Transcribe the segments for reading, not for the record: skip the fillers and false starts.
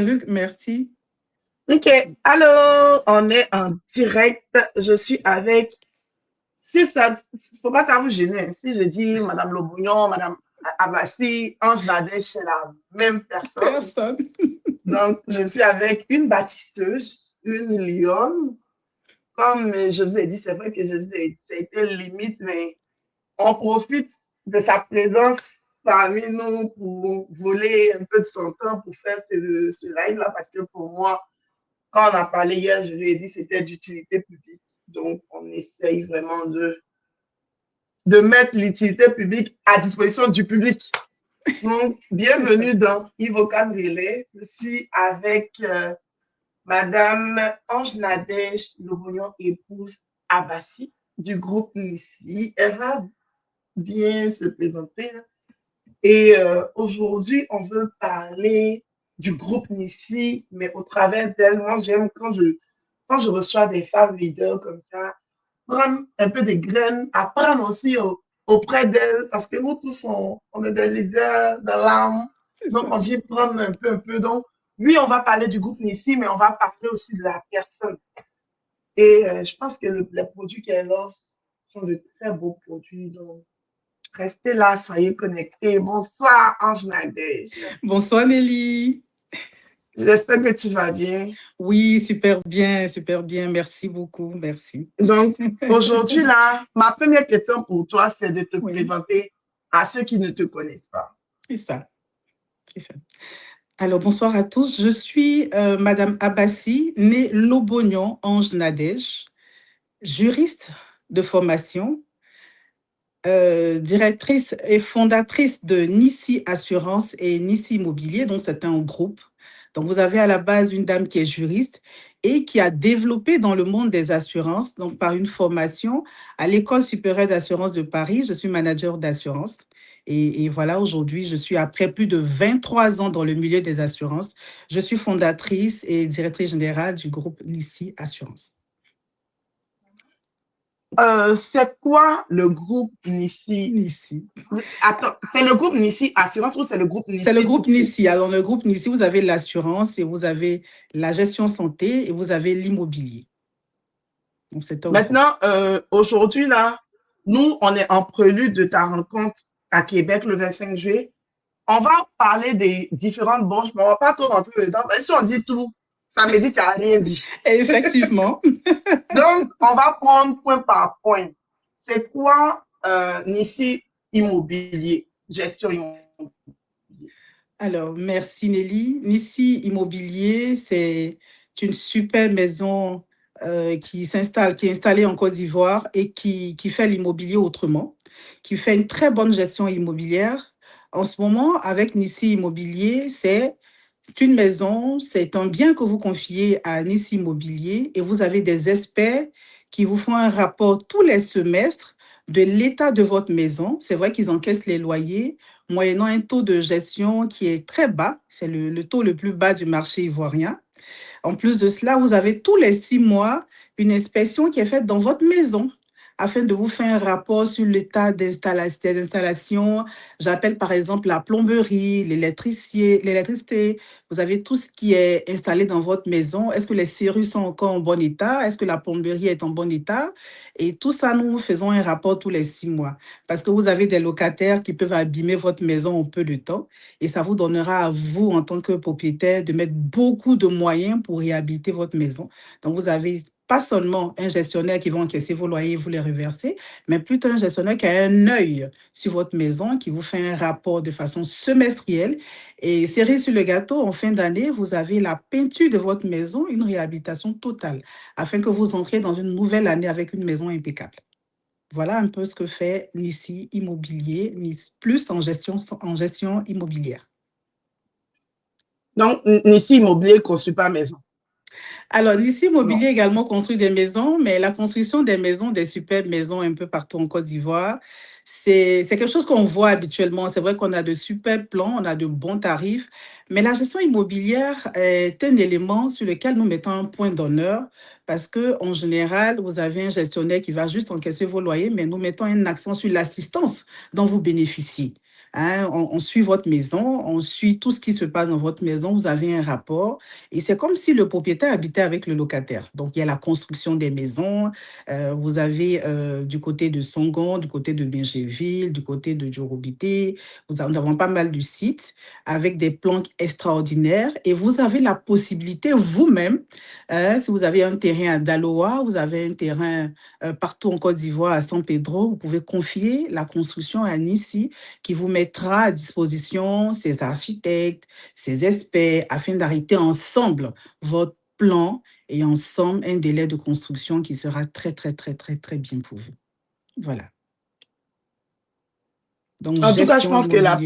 Luc, merci. Ok, alors on est en direct. Je suis avec. Si ça, faut pas que ça vous gêne, hein. Si je dis Madame Lobognon, Madame Abassi, Ange Nadège, c'est la même personne. Personne. Donc, je suis avec une bâtisseuse, une lionne. Comme je vous ai dit, c'est vrai que je vous ai dit, ça a été limite, mais on profite de sa présence parmi nous pour voler un peu de son temps pour faire ce live-là, parce que pour moi, quand on a parlé hier, je lui ai dit que c'était d'utilité publique. Donc, on essaye vraiment de mettre l'utilité publique à disposition du public. Donc, C'est ça. bienvenue dans Ivocan Relais. Je suis avec Madame Ange Nadège Lobognon, épouse Abassi du groupe Nissi. Elle va bien se présenter. Et aujourd'hui, on veut parler du groupe Nissi, mais au travers d'elle. Moi, j'aime quand je reçois des femmes leaders comme ça, prendre un peu des graines, apprendre aussi auprès d'elles, parce que nous tous, on est des leaders de l'âme. C'est Donc, ça. on vient prendre un peu. Donc, oui, on va parler du groupe Nissi, mais on va parler aussi de la personne. Et je pense que les produits qu'elle offre sont de très beaux produits. Donc, restez là, soyez connectés. Bonsoir, Ange Nadège. Bonsoir Nelly. J'espère que tu vas bien. Oui, super bien, super bien. Merci beaucoup, merci. Donc, aujourd'hui, là, ma première question pour toi, c'est de te Oui, présenter à ceux qui ne te connaissent pas. c'est ça, c'est ça. Alors, bonsoir à tous. Je suis Madame Abassi, née Lobognon, Ange Nadège, juriste de formation, directrice et fondatrice de Nissi Assurance et Nissi Immobilier, donc c'est un groupe. Donc vous avez à la base une dame qui est juriste et qui a développé dans le monde des assurances, donc par une formation à l'École supérieure d'assurance de Paris. Je suis manager d'assurance. Et voilà, aujourd'hui, je suis après plus de 23 ans dans le milieu des assurances. Je suis fondatrice et directrice générale du groupe Nissi Assurance. C'est quoi le groupe Nissi? Nissi. Attends, c'est le groupe Nissi Assurance ou c'est le groupe C'est le Nissi tout groupe court? Nissi. Alors, le groupe Nissi, vous avez l'assurance et vous avez la gestion santé et vous avez l'immobilier. Donc, c'est un groupe. Maintenant, aujourd'hui, là, nous, on est en prélude de ta rencontre à Québec le 25 juillet. On va parler des différentes branches, mais on ne va pas trop rentrer dedans. Mais si on dit tout, ça me dit que tu n'as rien dit. Et effectivement. Donc, on va prendre point par point. C'est quoi Nissi Immobilier, gestion immobilière? Alors, merci Nelly. Nissi Immobilier, c'est une super maison qui s'installe, qui est installée en Côte d'Ivoire et qui fait l'immobilier autrement, qui fait une très bonne gestion immobilière. En ce moment, avec Nissi Immobilier, c'est une maison, c'est un bien que vous confiez à Nissi Immobilier et vous avez des experts qui vous font un rapport tous les semestres de l'état de votre maison. C'est vrai qu'ils encaissent les loyers moyennant un taux de gestion qui est très bas. C'est le taux le plus bas du marché ivoirien. En plus de cela, vous avez tous les 6 mois une inspection qui est faite dans votre maison afin de vous faire un rapport sur l'état des installations. J'appelle par exemple la plomberie, l'électricité. Vous avez tout ce qui est installé dans votre maison. Est-ce que les serrures sont encore en bon état? Est-ce que la plomberie est en bon état? Et tout ça, nous faisons un rapport tous les 6 mois parce que vous avez des locataires qui peuvent abîmer votre maison en peu de temps et ça vous donnera à vous, en tant que propriétaire, de mettre beaucoup de moyens pour réhabiliter votre maison. Donc, vous avez pas seulement un gestionnaire qui va encaisser vos loyers et vous les reverser, mais plutôt un gestionnaire qui a un œil sur votre maison, qui vous fait un rapport de façon semestrielle. Et cerise sur le gâteau, en fin d'année, vous avez la peinture de votre maison, une réhabilitation totale, afin que vous entriez dans une nouvelle année avec une maison impeccable. Voilà un peu ce que fait Nissi Immobilier, Nice Plus en gestion immobilière. Donc, Nissi Immobilier ne construit pas maison. Alors, Nissi Non. Immobilier également construit des maisons, mais la construction des maisons, des superbes maisons un peu partout en Côte d'Ivoire, c'est quelque chose qu'on voit habituellement. C'est vrai qu'on a de superbes plans, on a de bons tarifs, mais la gestion immobilière est un élément sur lequel nous mettons un point d'honneur parce que en général, vous avez un gestionnaire qui va juste encaisser vos loyers, mais nous mettons un accent sur l'assistance dont vous bénéficiez. hein, on suit votre maison, on suit tout ce qui se passe dans votre maison, vous avez un rapport et c'est comme si le propriétaire habitait avec le locataire. Donc, il y a la construction des maisons, vous avez du côté de Songon, du côté de Bingéville, du côté de Djorobité, nous avons pas mal de sites avec des plans extraordinaires et vous avez la possibilité vous-même, si vous avez un terrain à Daloa, vous avez un terrain partout en Côte d'Ivoire, à San Pedro, vous pouvez confier la construction à Nissi qui vous mettra à disposition ses architectes, ses experts, afin d'arrêter ensemble votre plan et ensemble un délai de construction qui sera très, très, très, très, très bien pour vous. Voilà. Donc, En tout cas, je gestion pense que immobilière.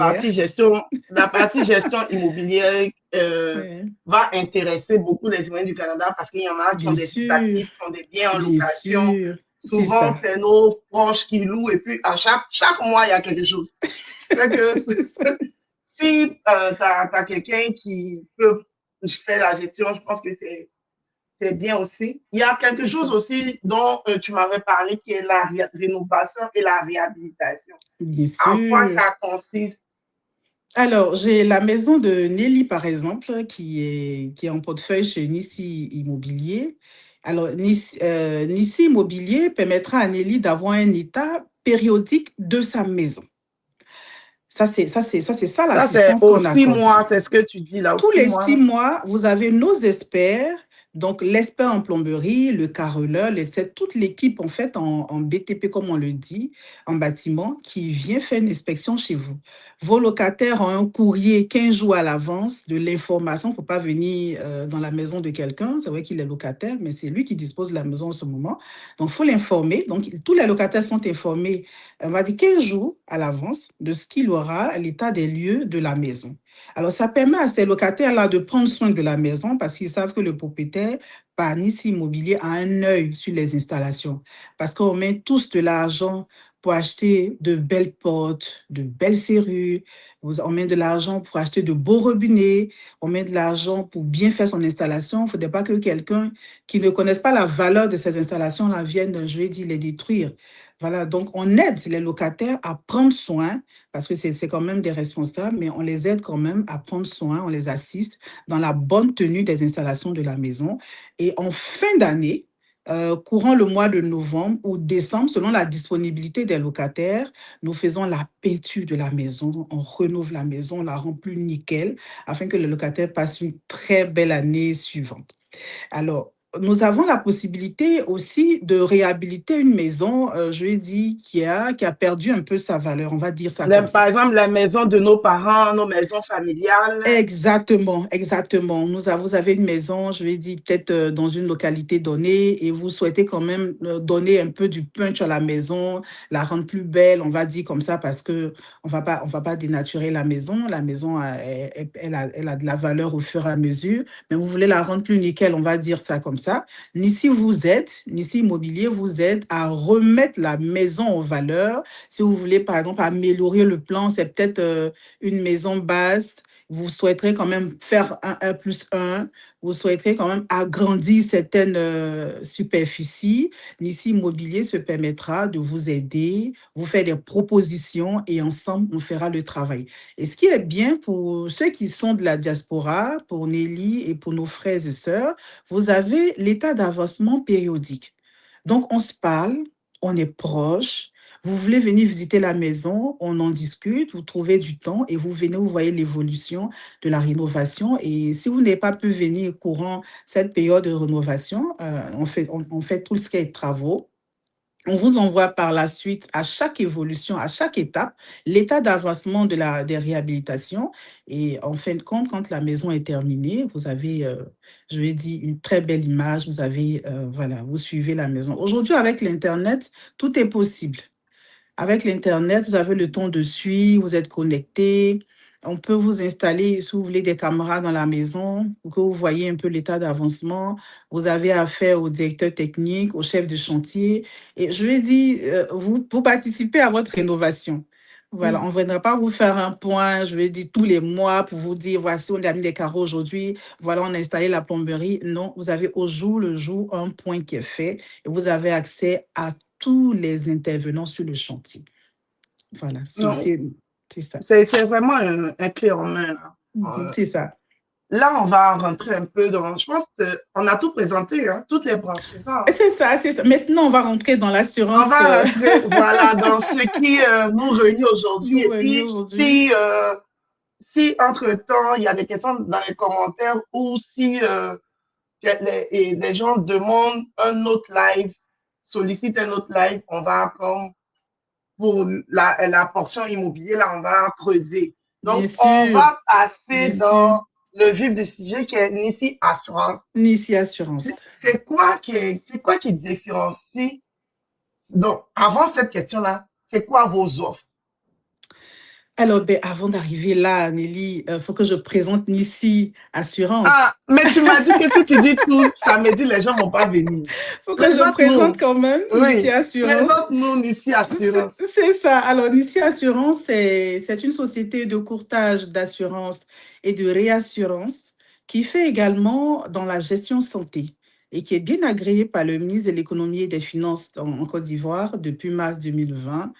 la partie gestion immobilière Ouais, va intéresser beaucoup les Ivoiriens du Canada parce qu'il y en a qui ont bien des sites sûr, actifs, qui ont des biens en bien location. sûr, c'est Souvent, ça. c'est nos proches qui louent et puis à chaque mois, il y a quelque chose. Fait que C'est ça. si tu as quelqu'un qui peut faire la gestion, je pense que c'est bien aussi. Il y a quelque C'est chose ça. aussi dont tu m'avais parlé qui est la rénovation et la réhabilitation. Bien En quoi sûr. ça consiste? Alors, j'ai la maison de Nelly, par exemple, qui est en portefeuille chez Nissi Immobilier. Alors, Nissi Immobilier permettra à Nelly d'avoir un état périodique de sa maison. Ça, Ça, c'est l'assistance aux qu'on six accorde. mois, c'est ce que tu dis là, aux Tous six les mois. 6 mois, vous avez nos experts, donc l'expert en plomberie, le carreleur, toute l'équipe en fait en BTP, comme on le dit, en bâtiment, qui vient faire une inspection chez vous. Vos locataires ont un courrier 15 jours à l'avance de l'information. Il ne faut pas venir dans la maison de quelqu'un. C'est vrai qu'il est locataire, mais c'est lui qui dispose de la maison en ce moment. Donc, il faut l'informer. Donc, tous les locataires sont informés, on va dire 15 jours à l'avance de ce qu'il aura à l'état des lieux de la maison. Alors, ça permet à ces locataires-là de prendre soin de la maison parce qu'ils savent que le propriétaire, par Nice Immobilier, a un œil sur les installations. Parce qu'on met tous de l'argent pour acheter de belles portes, de belles serrures. On met de l'argent pour acheter de beaux robinets. On met de l'argent pour bien faire son installation. Il ne faudrait pas que quelqu'un qui ne connaisse pas la valeur de ces installations-là vienne, je vais dire, les détruire. Voilà, donc on aide les locataires à prendre soin parce que c'est quand même des responsables, mais on les aide quand même à prendre soin, on les assiste dans la bonne tenue des installations de la maison. Et en fin d'année, courant le mois de novembre ou décembre, selon la disponibilité des locataires, nous faisons la peinture de la maison, on rénove la maison, on la rend plus nickel, afin que le locataire passe une très belle année suivante. Alors, nous avons la possibilité aussi de réhabiliter une maison, je lui ai dit, qui a perdu un peu sa valeur, on va dire ça comme ça. Par exemple, la maison de nos parents, nos maisons familiales. Exactement, exactement. Vous avez une maison, je vais dire peut-être dans une localité donnée et vous souhaitez quand même donner un peu du punch à la maison, la rendre plus belle, on va dire comme ça parce que on va pas dénaturer la maison. La maison, elle a de la valeur au fur et à mesure, mais vous voulez la rendre plus nickel, on va dire ça comme ça. Nissi Immobilier vous aide à remettre la maison en valeur. Si vous voulez, par exemple, améliorer le plan, c'est peut-être une maison basse, vous souhaiterez quand même faire un 1 plus 1, vous souhaiterez quand même agrandir certaines superficies. Nissi Immobilier se permettra de vous aider, vous faire des propositions et ensemble, on fera le travail. Et ce qui est bien pour ceux qui sont de la diaspora, pour Nelly et pour nos frères et sœurs, vous avez l'état d'avancement périodique. Donc, on se parle, on est proche, vous voulez venir visiter la maison, on en discute, vous trouvez du temps et vous venez, vous voyez l'évolution de la rénovation. Et si vous n'avez pas pu venir courant cette période de rénovation, on fait tout ce qui est travaux. On vous envoie par la suite, à chaque évolution, à chaque étape, l'état d'avancement des réhabilitations. Et en fin de compte, quand la maison est terminée, vous avez, je vais dire, une très belle image. Vous avez, voilà, vous suivez la maison. Aujourd'hui, avec l'Internet, tout est possible. Avec l'Internet, vous avez le temps de suivre, vous êtes connecté. On peut vous installer, si vous voulez, des caméras dans la maison pour que vous voyez un peu l'état d'avancement. Vous avez affaire au directeur technique, au chef de chantier. Et je lui ai dit, vous participez à votre rénovation. Voilà, on ne viendra pas vous faire un point, je vais dire, tous les mois pour vous dire, voici, on a mis des carreaux aujourd'hui, voilà, on a installé la plomberie. Non, vous avez au jour le jour un point qui est fait et vous avez accès à tous les intervenants sur le chantier. Voilà, Non, C'est ça. C'est vraiment un clé en main. Là. C'est ça. Là, on va rentrer un peu dans... Je pense qu'on a tout présenté, hein, toutes les branches, c'est ça. Hein? C'est ça, c'est ça. Maintenant, on va rentrer dans On l'assurance. va rentrer, voilà, dans ce qui nous réunit aujourd'hui. Et puis, si entre-temps, il y a des questions dans les commentaires ou si les gens demandent un autre live, sollicitent un autre live, on va comme pour la portion immobilier, là, on va creuser. Donc, on va passer dans le vif du sujet qui est Nissi Assurance. Nissi Assurance. C'est quoi qui différencie? Donc, avant cette question-là, c'est quoi vos offres? Alors, avant d'arriver là, Nelly, il faut que je présente Nissi Assurance. Ah, mais tu m'as dit que si tu dis tout, ça me dit les gens ne vont pas venir. Il faut que je présente quand même Nissi Assurance. Présente-nous Nissi Assurance. C'est ça. Alors, Nissi Assurance, c'est une société de courtage d'assurance et de réassurance qui fait également dans la gestion santé et qui est bien agréée par le ministre de l'Économie et des Finances en Côte d'Ivoire depuis mars 2020.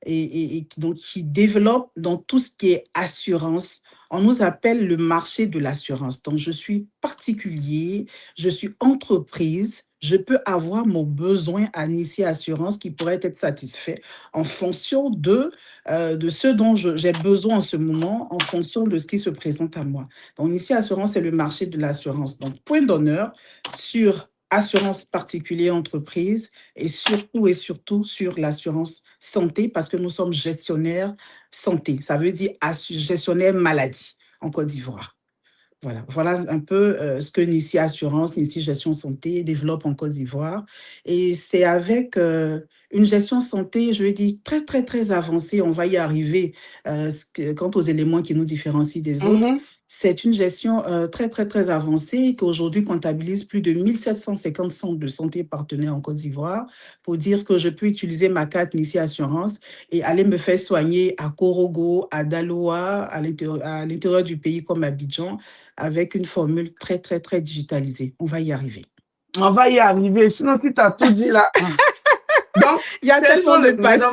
Et donc qui développe dans tout ce qui est assurance. On nous appelle le marché de l'assurance. Donc, je suis particulier, je suis entreprise, je peux avoir mon besoin à Nissi Assurance qui pourrait être satisfait en fonction de ce dont j'ai besoin en ce moment, en fonction de ce qui se présente à moi. Donc, Nissi Assurance, c'est le marché de l'assurance. Donc, point d'honneur sur assurance particulier entreprise et surtout sur l'assurance santé parce que nous sommes gestionnaires santé. Ça veut dire gestionnaire maladie en Côte d'Ivoire. Voilà un peu ce que Nissi Assurance, Nissi Gestion Santé développe en Côte d'Ivoire. Et c'est avec une gestion santé, je veux dire, très, très, très avancée. On va y arriver quant aux éléments qui nous différencient des autres. C'est une gestion très, très, très avancée qui aujourd'hui comptabilise plus de 1750 centres de santé partenaires en Côte d'Ivoire pour dire que je peux utiliser ma carte Nissi Assurance et aller me faire soigner à Korogo, à Daloa, à l'intérieur du pays comme Abidjan, avec une formule très, très, très digitalisée. On va y arriver. On va y arriver. Sinon, si tu as tout dit là... Donc, il y a tellement de passion.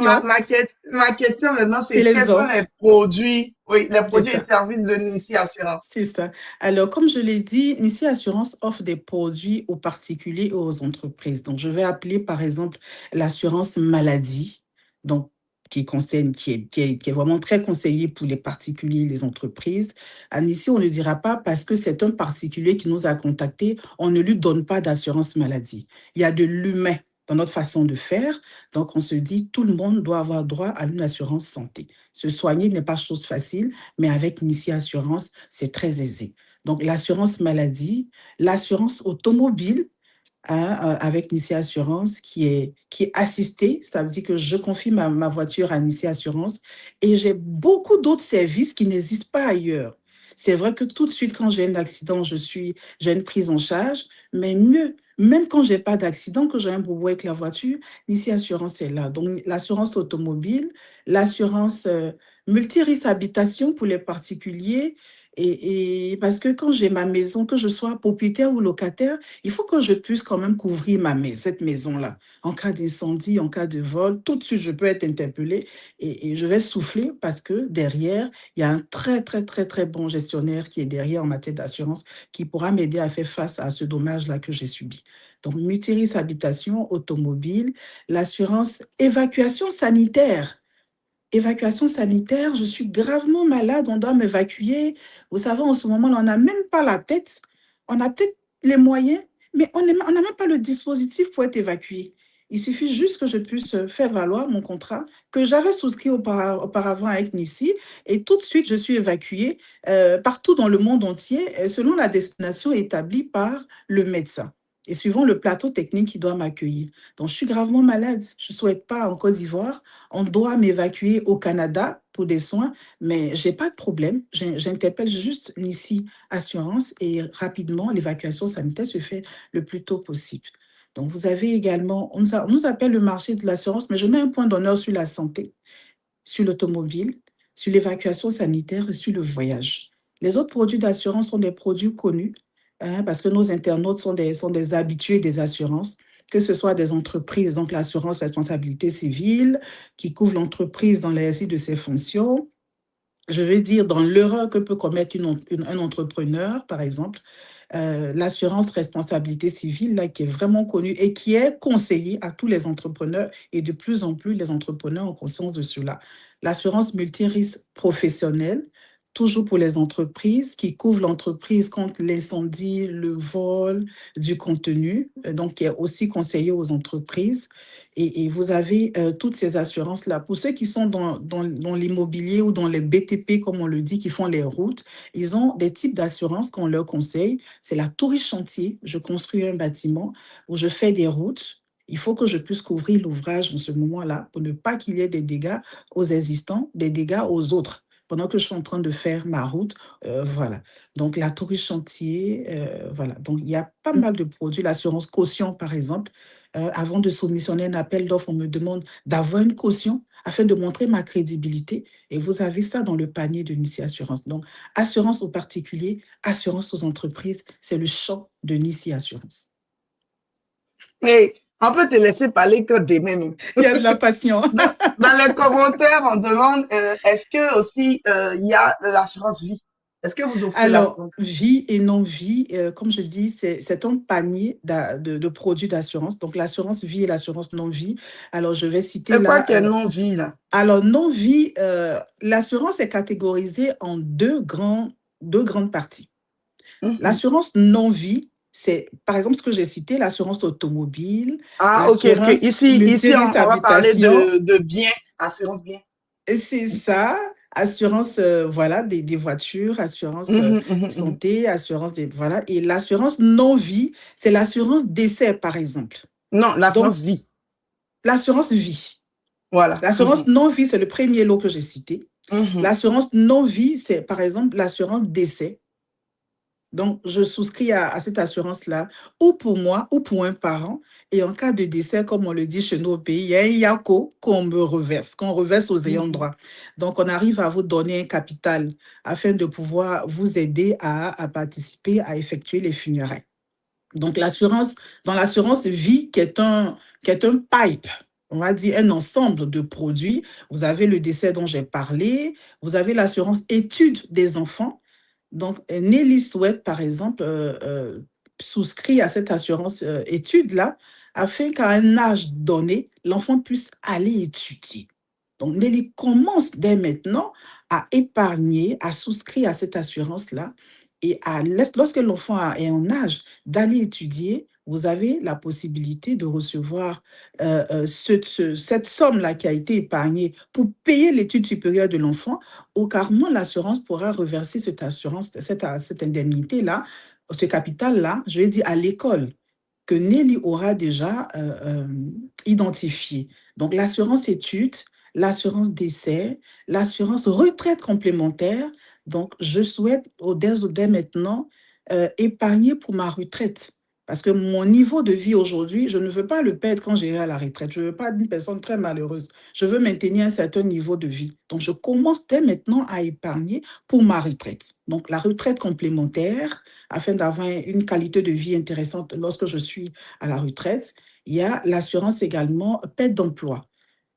Ma question maintenant, c'est quels sont les produits, les produits et services de Nissi Assurance? C'est ça. Alors, comme je l'ai dit, Nissi Assurance offre des produits aux particuliers et aux entreprises. Donc, je vais appeler par exemple l'assurance maladie, donc qui est vraiment très conseillé pour les particuliers et les entreprises. À Nissi, on ne dira pas parce que c'est un particulier qui nous a contactés, on ne lui donne pas d'assurance maladie. Il y a de l'humain dans notre façon de faire. Donc, on se dit, tout le monde doit avoir droit à une assurance santé. Se soigner n'est pas chose facile, mais avec Nissi Assurance, c'est très aisé. Donc, l'assurance maladie, l'assurance automobile, avec Nissi Assurance qui est assistée. Ça veut dire que je confie ma voiture à Nissi Assurance et j'ai beaucoup d'autres services qui n'existent pas ailleurs. C'est vrai que tout de suite, quand j'ai un accident, j'ai une prise en charge, mais mieux, même quand je n'ai pas d'accident, que j'ai un boubou avec la voiture, Nissi Assurance est là. Donc, l'assurance automobile, l'assurance multirisque habitation pour les particuliers, et parce que quand j'ai ma maison, que je sois propriétaire ou locataire, il faut que je puisse quand même couvrir cette maison-là. En cas d'incendie, en cas de vol, tout de suite, je peux être interpellée et je vais souffler parce que derrière, il y a un très, très, très, très bon gestionnaire qui est derrière en matière d'assurance qui pourra m'aider à faire face à ce dommage-là que j'ai subi. Donc, multirisque habitation, automobile, l'assurance évacuation sanitaire. Évacuation sanitaire, je suis gravement malade, on doit m'évacuer. Vous savez, en ce moment, on n'a même pas la tête. On a peut-être les moyens, mais on n'a même pas le dispositif pour être évacué. Il suffit juste que je puisse faire valoir mon contrat que j'avais souscrit auparavant avec Nissi et tout de suite, je suis évacuée partout dans le monde entier selon la destination établie par le médecin et suivant le plateau technique qui doit m'accueillir. Donc, je suis gravement malade. Je ne souhaite pas en Côte d'Ivoire. On doit m'évacuer au Canada pour des soins, mais je n'ai pas de problème. J'interpelle juste Nissi Assurance et rapidement, l'évacuation sanitaire se fait le plus tôt possible. Donc, vous avez également, on nous appelle le marché de l'assurance, mais je mets un point d'honneur sur la santé, sur l'automobile, sur l'évacuation sanitaire et sur le voyage. Les autres produits d'assurance sont des produits connus, parce que nos internautes sont des habitués des assurances, que ce soit des entreprises, donc l'assurance responsabilité civile, qui couvre l'entreprise dans l'exercice de ses fonctions, je veux dire, dans l'erreur que peut commettre un entrepreneur, par exemple, l'assurance responsabilité civile, là, qui est vraiment connue et qui est conseillée à tous les entrepreneurs, et de plus en plus, les entrepreneurs ont conscience de cela. L'assurance multirisque professionnelle, toujours pour les entreprises, qui couvre l'entreprise contre l'incendie, le vol du contenu, donc qui est aussi conseillée aux entreprises. Et vous avez toutes ces assurances-là. Pour ceux qui sont dans l'immobilier ou dans les BTP, comme on le dit, qui font les routes, ils ont des types d'assurances qu'on leur conseille. C'est la touriste chantier. Je construis un bâtiment où je fais des routes. Il faut que je puisse couvrir l'ouvrage en ce moment-là pour ne pas qu'il y ait des dégâts aux existants, des dégâts aux autres. Pendant que je suis en train de faire ma route, voilà. Donc, la touriste chantier, voilà. Donc, il y a pas mal de produits. L'assurance caution, par exemple. Avant de soumissionner un appel d'offres, on me demande d'avoir une caution afin de montrer ma crédibilité. Et vous avez ça dans le panier de Nissi Assurance. Donc, assurance aux particuliers, assurance aux entreprises, c'est le champ de Nissi Assurance. Et on peut te laisser parler que des mêmes. Il y a de la passion. Dans les commentaires, on demande est-ce que aussi il y a l'assurance vie? Est-ce que vous offrez Alors, l'assurance vie et non-vie, comme je le dis, c'est un panier de produits d'assurance. Donc, l'assurance vie et l'assurance non-vie. Alors, je vais citer C'est quoi là. qui est non-vie là? Alors, non-vie, l'assurance est catégorisée en deux grandes parties. L'assurance non-vie, c'est, par exemple, ce que j'ai cité, l'assurance automobile, Ah, ok, ok. l'assurance Ici on multirisque va parler habitation, de biens, assurance bien. et c'est ça, assurance, voilà, des voitures, assurance Mhm, mhm, mhm. santé, assurance des, voilà, et l'assurance non-vie, c'est l'assurance décès, par exemple. Non, Donc, l'assurance vie. l'assurance vie. Voilà. L'assurance Mhm, non-vie, c'est le premier lot que j'ai cité. mhm, L'assurance non-vie, c'est par exemple l'assurance décès. Donc, je souscris à cette assurance-là, ou pour moi, ou pour un parent. Et en cas de décès, comme on le dit chez nous au pays, il y a un yako qu'on reverse aux ayants mhm, droit. Donc, on arrive à vous donner un capital afin de pouvoir vous aider à participer, à effectuer les funérailles. Donc, dans l'assurance vie, qui est un pipe, on va dire un ensemble de produits, vous avez le décès dont j'ai parlé, vous avez l'assurance études des enfants. Donc, Nelly souhaite, par exemple, souscrire à cette assurance études-là, afin qu'à un âge donné, l'enfant puisse aller étudier. Donc, Nelly commence dès maintenant à épargner, à souscrire à cette assurance-là. Et lorsque l'enfant est en âge d'aller étudier, vous avez la possibilité de recevoir cette somme-là qui a été épargnée pour payer l'étude supérieure de l'enfant, ou carrément l'assurance pourra reverser cette indemnité-là, ce capital-là, je vais dire à l'école, que Nelly aura déjà identifié. Donc, l'assurance études, l'assurance décès, l'assurance retraite complémentaire. Donc, je souhaite, dès maintenant, épargner pour ma retraite. Parce que mon niveau de vie aujourd'hui, je ne veux pas le perdre quand j'irai à la retraite. Je ne veux pas être une personne très malheureuse. Je veux maintenir un certain niveau de vie. Donc, je commence dès maintenant à épargner pour ma retraite. Donc, la retraite complémentaire, afin d'avoir une qualité de vie intéressante lorsque je suis à la retraite. Il y a l'assurance également perte d'emploi.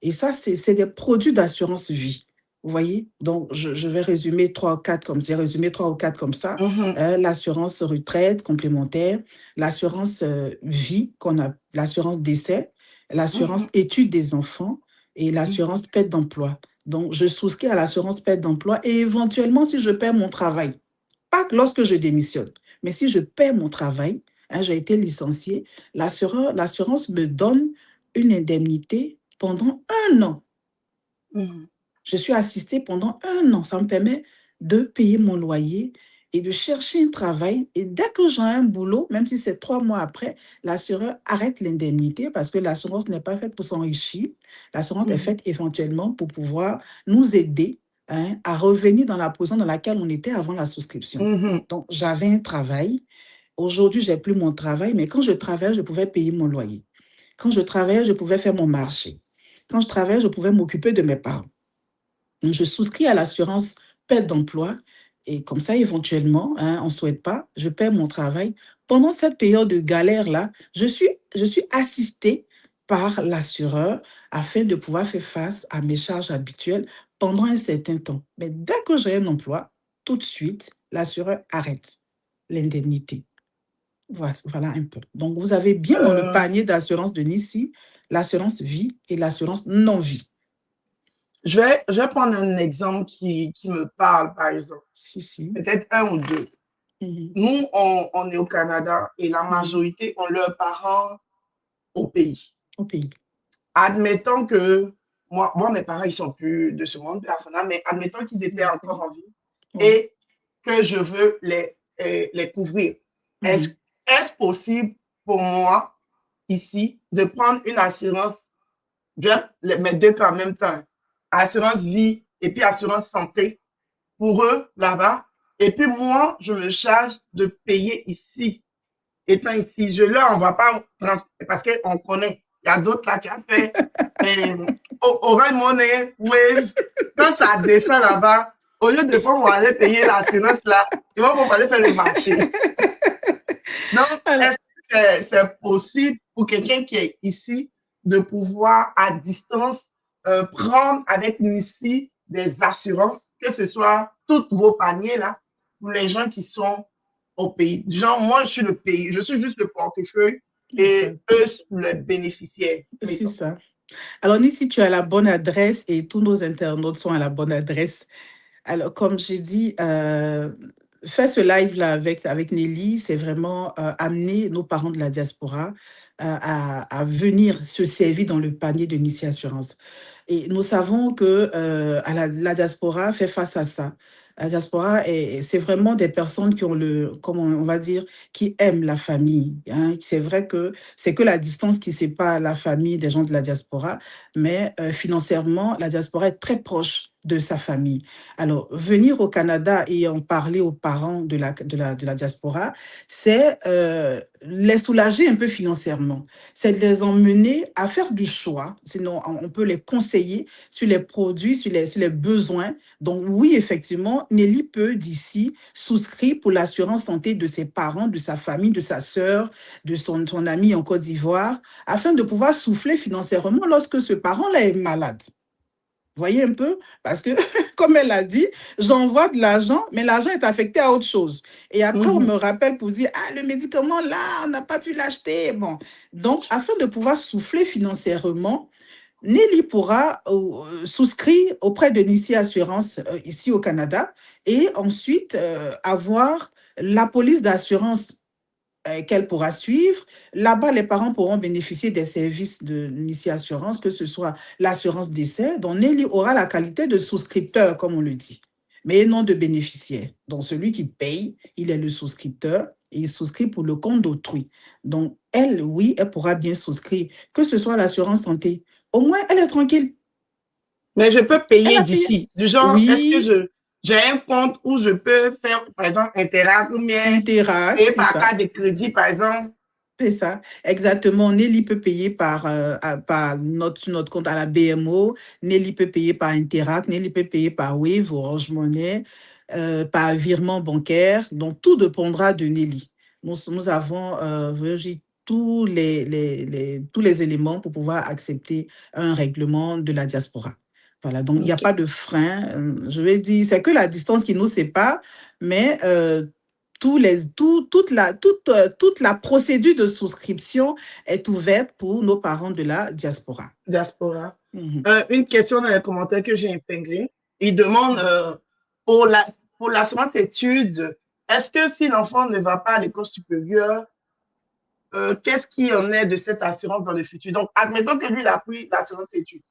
Et ça, c'est des produits d'assurance vie. Vous voyez? Donc, je vais résumer trois ou quatre comme j'ai résumé trois ou quatre comme ça. mhm, L'assurance retraite complémentaire, l'assurance vie, l'assurance décès, l'assurance mhm, études des enfants et mhm, l'assurance perte d'emploi. Donc, je souscris à l'assurance perte d'emploi et éventuellement, si je perds mon travail, pas lorsque je démissionne, mais si je perds mon travail, hein, j'ai été licenciée, l'assurance me donne une indemnité pendant 1 an. mhm, Je suis assistée pendant 1 an. Ça me permet de payer mon loyer et de chercher un travail. Et dès que j'ai un boulot, même si c'est 3 mois après, l'assureur arrête l'indemnité parce que l'assurance n'est pas faite pour s'enrichir. L'assurance est mhm, faite éventuellement pour pouvoir nous aider, hein, à revenir dans la position dans laquelle on était avant la souscription. mhm, Donc, j'avais un travail. Aujourd'hui, je n'ai plus mon travail, mais quand je travaillais, je pouvais payer mon loyer. Quand je travaillais, je pouvais faire mon marché. Quand je travaillais, je pouvais m'occuper de mes parents. Donc, je souscris à l'assurance perte d'emploi et comme ça, éventuellement, hein, on ne souhaite pas, je perds mon travail. Pendant cette période de galère-là, je suis assistée par l'assureur afin de pouvoir faire face à mes charges habituelles pendant un certain temps. Mais dès que j'ai un emploi, tout de suite, l'assureur arrête l'indemnité. Voilà un peu. Donc, vous avez bien dans le Euh, panier d'assurance de Nissi l'assurance vie et l'assurance non-vie. je vais prendre un exemple qui me parle, par exemple. Si, si. Peut-être un ou deux. Mhm, Nous, on est au Canada et la mhm. majorité ont leurs parents au pays. Au pays. Admettons que moi, mes parents, ils sont plus de ce monde personnel, mais admettons qu'ils étaient D'accord. encore en vie Ouais. et que je veux les couvrir. Est-ce Mhm. est possible pour moi, ici, de prendre une assurance, je vais mettre deux cas en même temps, assurance vie et puis assurance santé pour eux là-bas, et puis moi, je me charge de payer ici étant ici, je leur envoie pas parce qu'on connaît. Il y a d'autres là qui ont fait Orange Money, Wave. Quand ça descend là-bas, au lieu de fois où on allait payer l'assurance là, ils vont aller faire le marché. Donc, Alors, est-ce que c'est possible pour quelqu'un qui est ici de pouvoir à distance prendre avec nous ici des assurances, que ce soit tous vos paniers là, pour les gens qui sont au pays. Genre, moi, je suis le pays, je suis juste le portefeuille et exact. eux, les bénéficiaires, C'est mettons. ça. Alors, Nissi, tu as la bonne adresse et tous nos internautes sont à la bonne adresse. Alors, comme j'ai dit, faire ce live-là avec Nelly, c'est vraiment amener nos parents de la diaspora à venir se servir dans le panier de Nissi Assurance. Et nous savons que la diaspora fait face à ça. La diaspora, c'est vraiment des personnes qui ont comment on va dire, qui aiment la famille, hein. C'est vrai que c'est que la distance qui sépare la famille des gens de la diaspora, mais financièrement, la diaspora est très proche de sa famille. Alors, venir au Canada et en parler aux parents de la diaspora, c'est les soulager un peu financièrement. C'est de les emmener à faire du choix. Sinon, on peut les conseiller sur les produits, sur les besoins. Donc, oui, effectivement, Nelly peut d'ici souscrire pour l'assurance santé de ses parents, de sa famille, de sa sœur, de son ami en Côte d'Ivoire, afin de pouvoir souffler financièrement lorsque ce parent-là est malade. Voyez un peu, parce que, comme elle a dit, j'envoie de l'argent, mais l'argent est affecté à autre chose. Et après, on me rappelle pour dire, ah, le médicament, là, on n'a pas pu l'acheter. Bon, donc, afin de pouvoir souffler financièrement, Nelly pourra souscrire auprès de Nissi Assurance ici au Canada et ensuite avoir la police d'assurance qu'elle pourra suivre. Là-bas, les parents pourront bénéficier des services de Nissi Assurance, que ce soit l'assurance décès, dont Nelly aura la qualité de souscripteur, comme on le dit, mais non de bénéficiaire. Donc, celui qui paye, il est le souscripteur et il souscrit pour le compte d'autrui. Donc, elle, oui, elle pourra bien souscrire, que ce soit l'assurance santé. Au moins, elle est tranquille. Mais je peux Elle payer a payé. d'ici. Du genre, est-ce que Oui, j'ai un compte où je peux faire, par exemple, Interact ou bien Interact, payer c'est par ça. carte de crédit, par exemple? C'est ça, exactement. Nelly peut payer par sur notre compte à la BMO, Nelly peut payer par Interact, Nelly peut payer par Wave, Orange Money, par virement bancaire. Donc, tout dépendra de Nelly. Nous avons Virgile, tous les éléments pour pouvoir accepter un règlement de la diaspora. Voilà, donc il n'y a OK. pas de frein. Je vais dire, c'est que la distance qui nous sépare, mais toute la procédure de souscription est ouverte pour nos parents de la diaspora. Diaspora. Mhm. Une question dans les commentaires que j'ai épinglé. Il demande pour la pour l'assurance études, est-ce que si l'enfant ne va pas à l'école supérieure, qu'est-ce qui en est de cette assurance dans le futur? Donc, admettons que lui, il a pris l'assurance études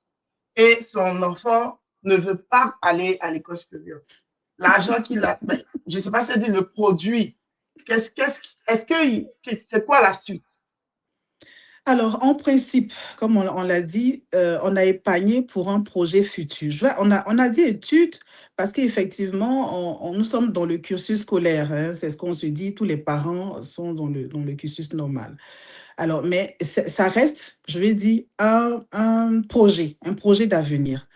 et son enfant ne veut pas aller à l'école supérieure. L'argent qu'il a, ben, je ne sais pas si c'est le produit. Est-ce que c'est quoi la suite? Alors, en principe, comme on l'a dit, on a épargné pour un projet futur. On a dit études parce qu'effectivement, nous sommes dans le cursus scolaire, hein. C'est ce qu'on se dit, tous les parents sont dans le cursus normal. Alors, mais ça reste, je vais dire, un projet d'avenir.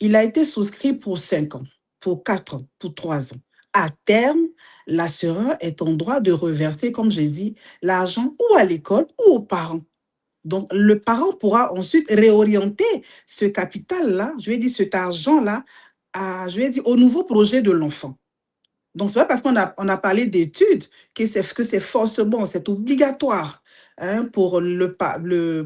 Il a été souscrit pour 5 ans, pour 4 ans, pour 3 ans. À terme, l'assureur est en droit de reverser, comme j'ai dit, l'argent ou à l'école ou aux parents. Donc, le parent pourra ensuite réorienter ce capital-là, je vais dire cet argent-là, je vais dire, au nouveau projet de l'enfant. Donc, ce n'est pas parce on a parlé d'études que c'est forcément, c'est obligatoire hein, pour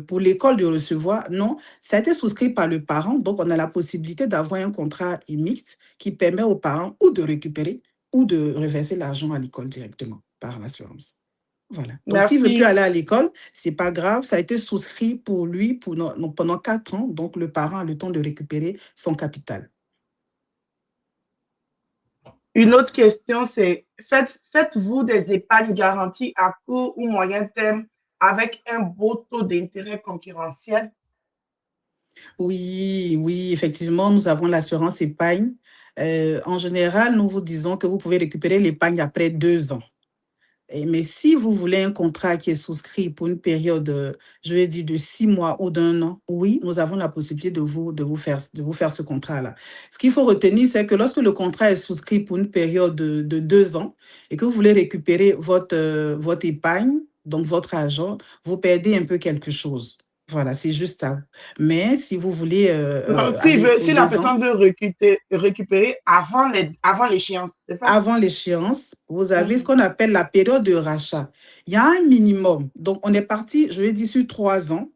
pour l'école de recevoir. Non, ça a été souscrit par le parent. Donc, on a la possibilité d'avoir un contrat mixte qui permet aux parents ou de récupérer ou de reverser l'argent à l'école directement par l'assurance. Voilà. Donc, s'il ne veut plus Merci. aller à l'école, ce n'est pas grave. Ça a été souscrit pour lui pendant 4 ans. Donc, le parent a le temps de récupérer son capital. Une autre question, c'est faites-vous des épargnes garanties à court ou moyen terme avec un beau taux d'intérêt concurrentiel? Oui, oui, effectivement, nous avons l'assurance épargne. En général, nous vous disons que vous pouvez récupérer l'épargne après 2 ans. Mais si vous voulez un contrat qui est souscrit pour une période, je vais dire de 6 mois ou d'1 an, oui, nous avons la possibilité de vous faire ce contrat-là. Ce qu'il faut retenir, c'est que lorsque le contrat est souscrit pour une période de 2 ans et que vous voulez récupérer votre épargne, donc votre argent, vous perdez un peu quelque chose. Voilà, c'est juste ça. Mais si vous voulez Non, aller aux si la 2 ans, personne veut récupérer avant l'échéance, c'est ça? avant l'échéance, vous avez ce Mhm. qu'on appelle la période de rachat. Il y a un minimum. Donc, on est parti, je vais dire, sur 3 ans.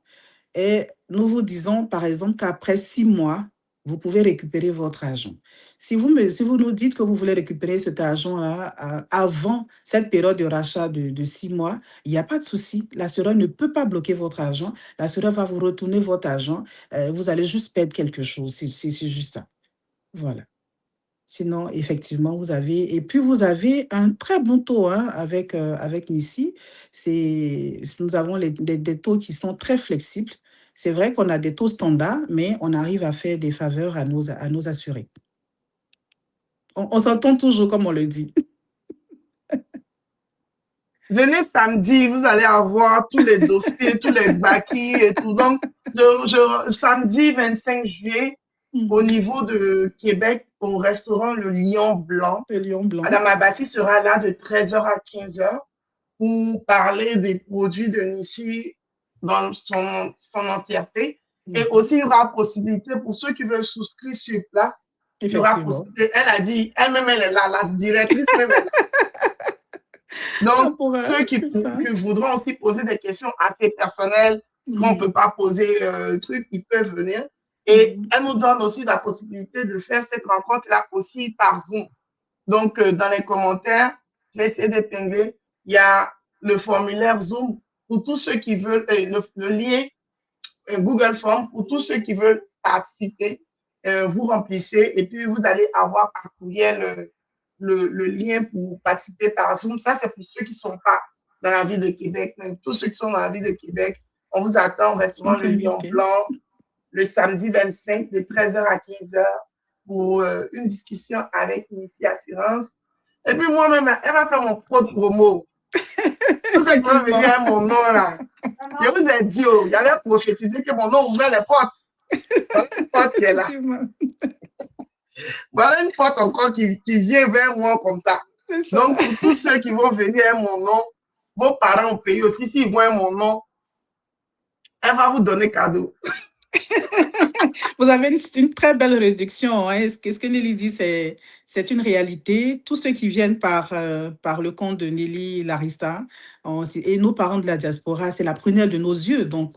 Et nous vous disons, par exemple, qu'après 6 mois, vous pouvez récupérer votre argent. Si vous nous dites que vous voulez récupérer cet argent-là avant cette période de rachat de 6 mois, il n'y a pas de souci. L'assureur ne peut pas bloquer votre argent. L'assureur va vous retourner votre argent. Vous allez juste perdre quelque chose. C'est juste ça. Voilà. Sinon, effectivement, vous avez, et puis vous avez un très bon taux hein, avec Nissi. Nous avons des taux qui sont très flexibles. C'est vrai qu'on a des taux standards, mais on arrive à faire des faveurs à nos assurés. On s'entend toujours, comme on le dit. Venez samedi, vous allez avoir tous les dossiers, tous les bacquis et tout. Donc, samedi 25 juillet, au Mhm. niveau de Québec, au restaurant Le Lion Blanc, Le lion blanc. Madame Abassi sera là de 13h à 15h pour parler des produits de Nishi dans son entièreté. Et Mhm. aussi, il y aura possibilité pour ceux qui veulent souscrire sur place. Il y aura Effectivement. possibilité. Elle a dit, elle-même, elle est là, la directrice même est là. Donc, ceux C'est ça. qui voudront aussi poser des questions assez personnelles, qu'on ne Mhm. peut pas poser truc, ils peuvent venir. Et Mhm. elle nous donne aussi la possibilité de faire cette rencontre-là aussi par Zoom. Donc, dans les commentaires, je vais essayer d'épingler. Il y a le formulaire Zoom pour tous ceux qui veulent, le lien Google Form pour tous ceux qui veulent participer. Vous remplissez et puis vous allez avoir par courriel le lien pour participer par Zoom. Ça, c'est pour ceux qui ne sont pas dans la ville de Québec. Mais tous ceux qui sont dans la ville de Québec, on vous attend au Ils restaurant sont Le Lion invités. Blanc le samedi 25 de 13h à 15h pour une discussion avec Missy Assurance. Et puis moi-même, elle va faire mon propre promo. Tout ce qui va venir Effectivement. à mon nom là. Je vous ai dit, oh, j'avais prophétisé que mon nom ouvrait les portes. Voilà une porte qui est là. Effectivement. Voilà une porte encore qui vient vers moi comme ça. C'est ça. Donc, pour tous ceux qui vont venir à mon nom, vos parents ont payé aussi. S'ils voient mon nom, elle va vous donner cadeau. Vous avez une très belle réduction. Hein. Ce que Nelly dit, c'est une réalité. Tous ceux qui viennent par le compte de Nelly Larissa et nos parents de la diaspora, c'est la prunelle de nos yeux. Donc,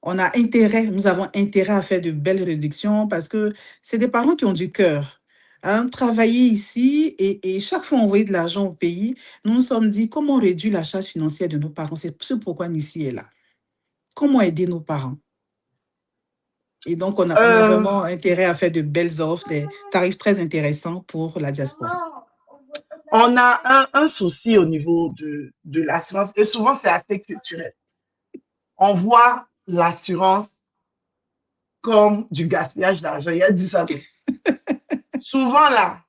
nous avons intérêt à faire de belles réductions parce que c'est des parents qui ont du cœur. Hein, travailler ici et chaque fois envoyer de l'argent au pays, nous nous sommes dit comment réduire la charge financière de nos parents. C'est ce pourquoi Nissi est là. Comment aider nos parents? Et donc, on a Euh, vraiment intérêt à faire de belles offres, des tarifs très intéressants pour la diaspora. on a un souci au niveau de l'assurance et souvent c'est assez culturel. On voit l'assurance comme du gaspillage d'argent. Il a dit ça. Souvent là,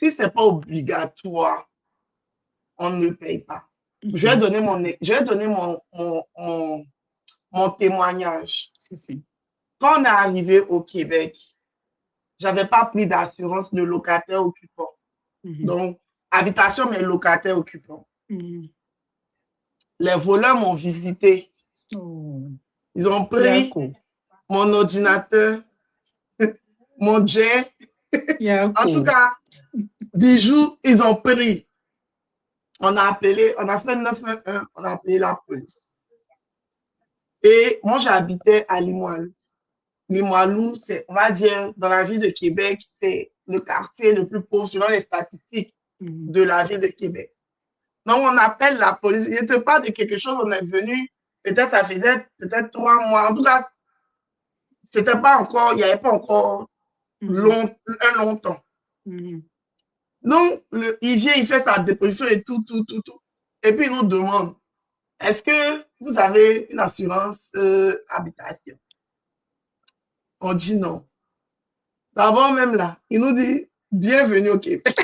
si ce n'est pas obligatoire, on ne paye pas. Je vais Mhm. donner mon témoignage. Si, si. Quand on est arrivé au Québec, je n'avais pas pris d'assurance de locataire occupant. Mhm. Donc, habitation, mais locataire occupant. Mhm. Les voleurs m'ont visité. Oh, Ils ont pris Yako. mon ordinateur, mon jet. En tout Yako. cas, bijoux, ils ont pris. On a appelé, on a fait 911, on a appelé la police. Et moi, j'habitais à Limoilou. Limoilou, c'est, on va dire, dans la ville de Québec, c'est le quartier le plus pauvre selon les statistiques de la ville de Québec. Donc, on appelle la police. Il ne te parle de quelque chose, on est venu, peut-être ça faisait peut-être 3 mois. En tout cas, c'était pas encore, il n'y avait pas encore un long temps. Donc, il vient, il fait sa déposition et tout. Et puis, il nous demande, est-ce que vous avez une assurance habitation? On dit non. D'abord, même là, il nous dit, bienvenue au Québec.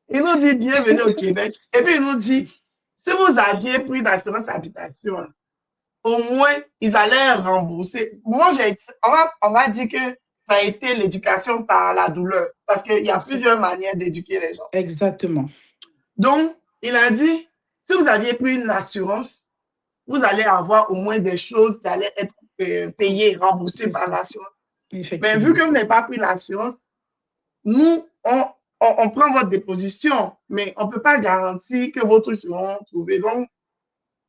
Il nous dit, bienvenue au Québec. Et puis, il nous dit, si vous aviez pris d'assurance habitation, au moins, ils allaient rembourser. Moi, on va dire que ça a été l'éducation par la douleur, parce qu'il y a plusieurs manières d'éduquer les gens. Exactement. Donc, il a dit, si vous aviez pris une assurance, vous allez avoir au moins des choses qui allaient être payées, remboursées par l'assurance. Mais vu que vous n'avez pas pris l'assurance, nous, on prend votre déposition, mais on ne peut pas garantir que vos trucs seront trouvés. Donc,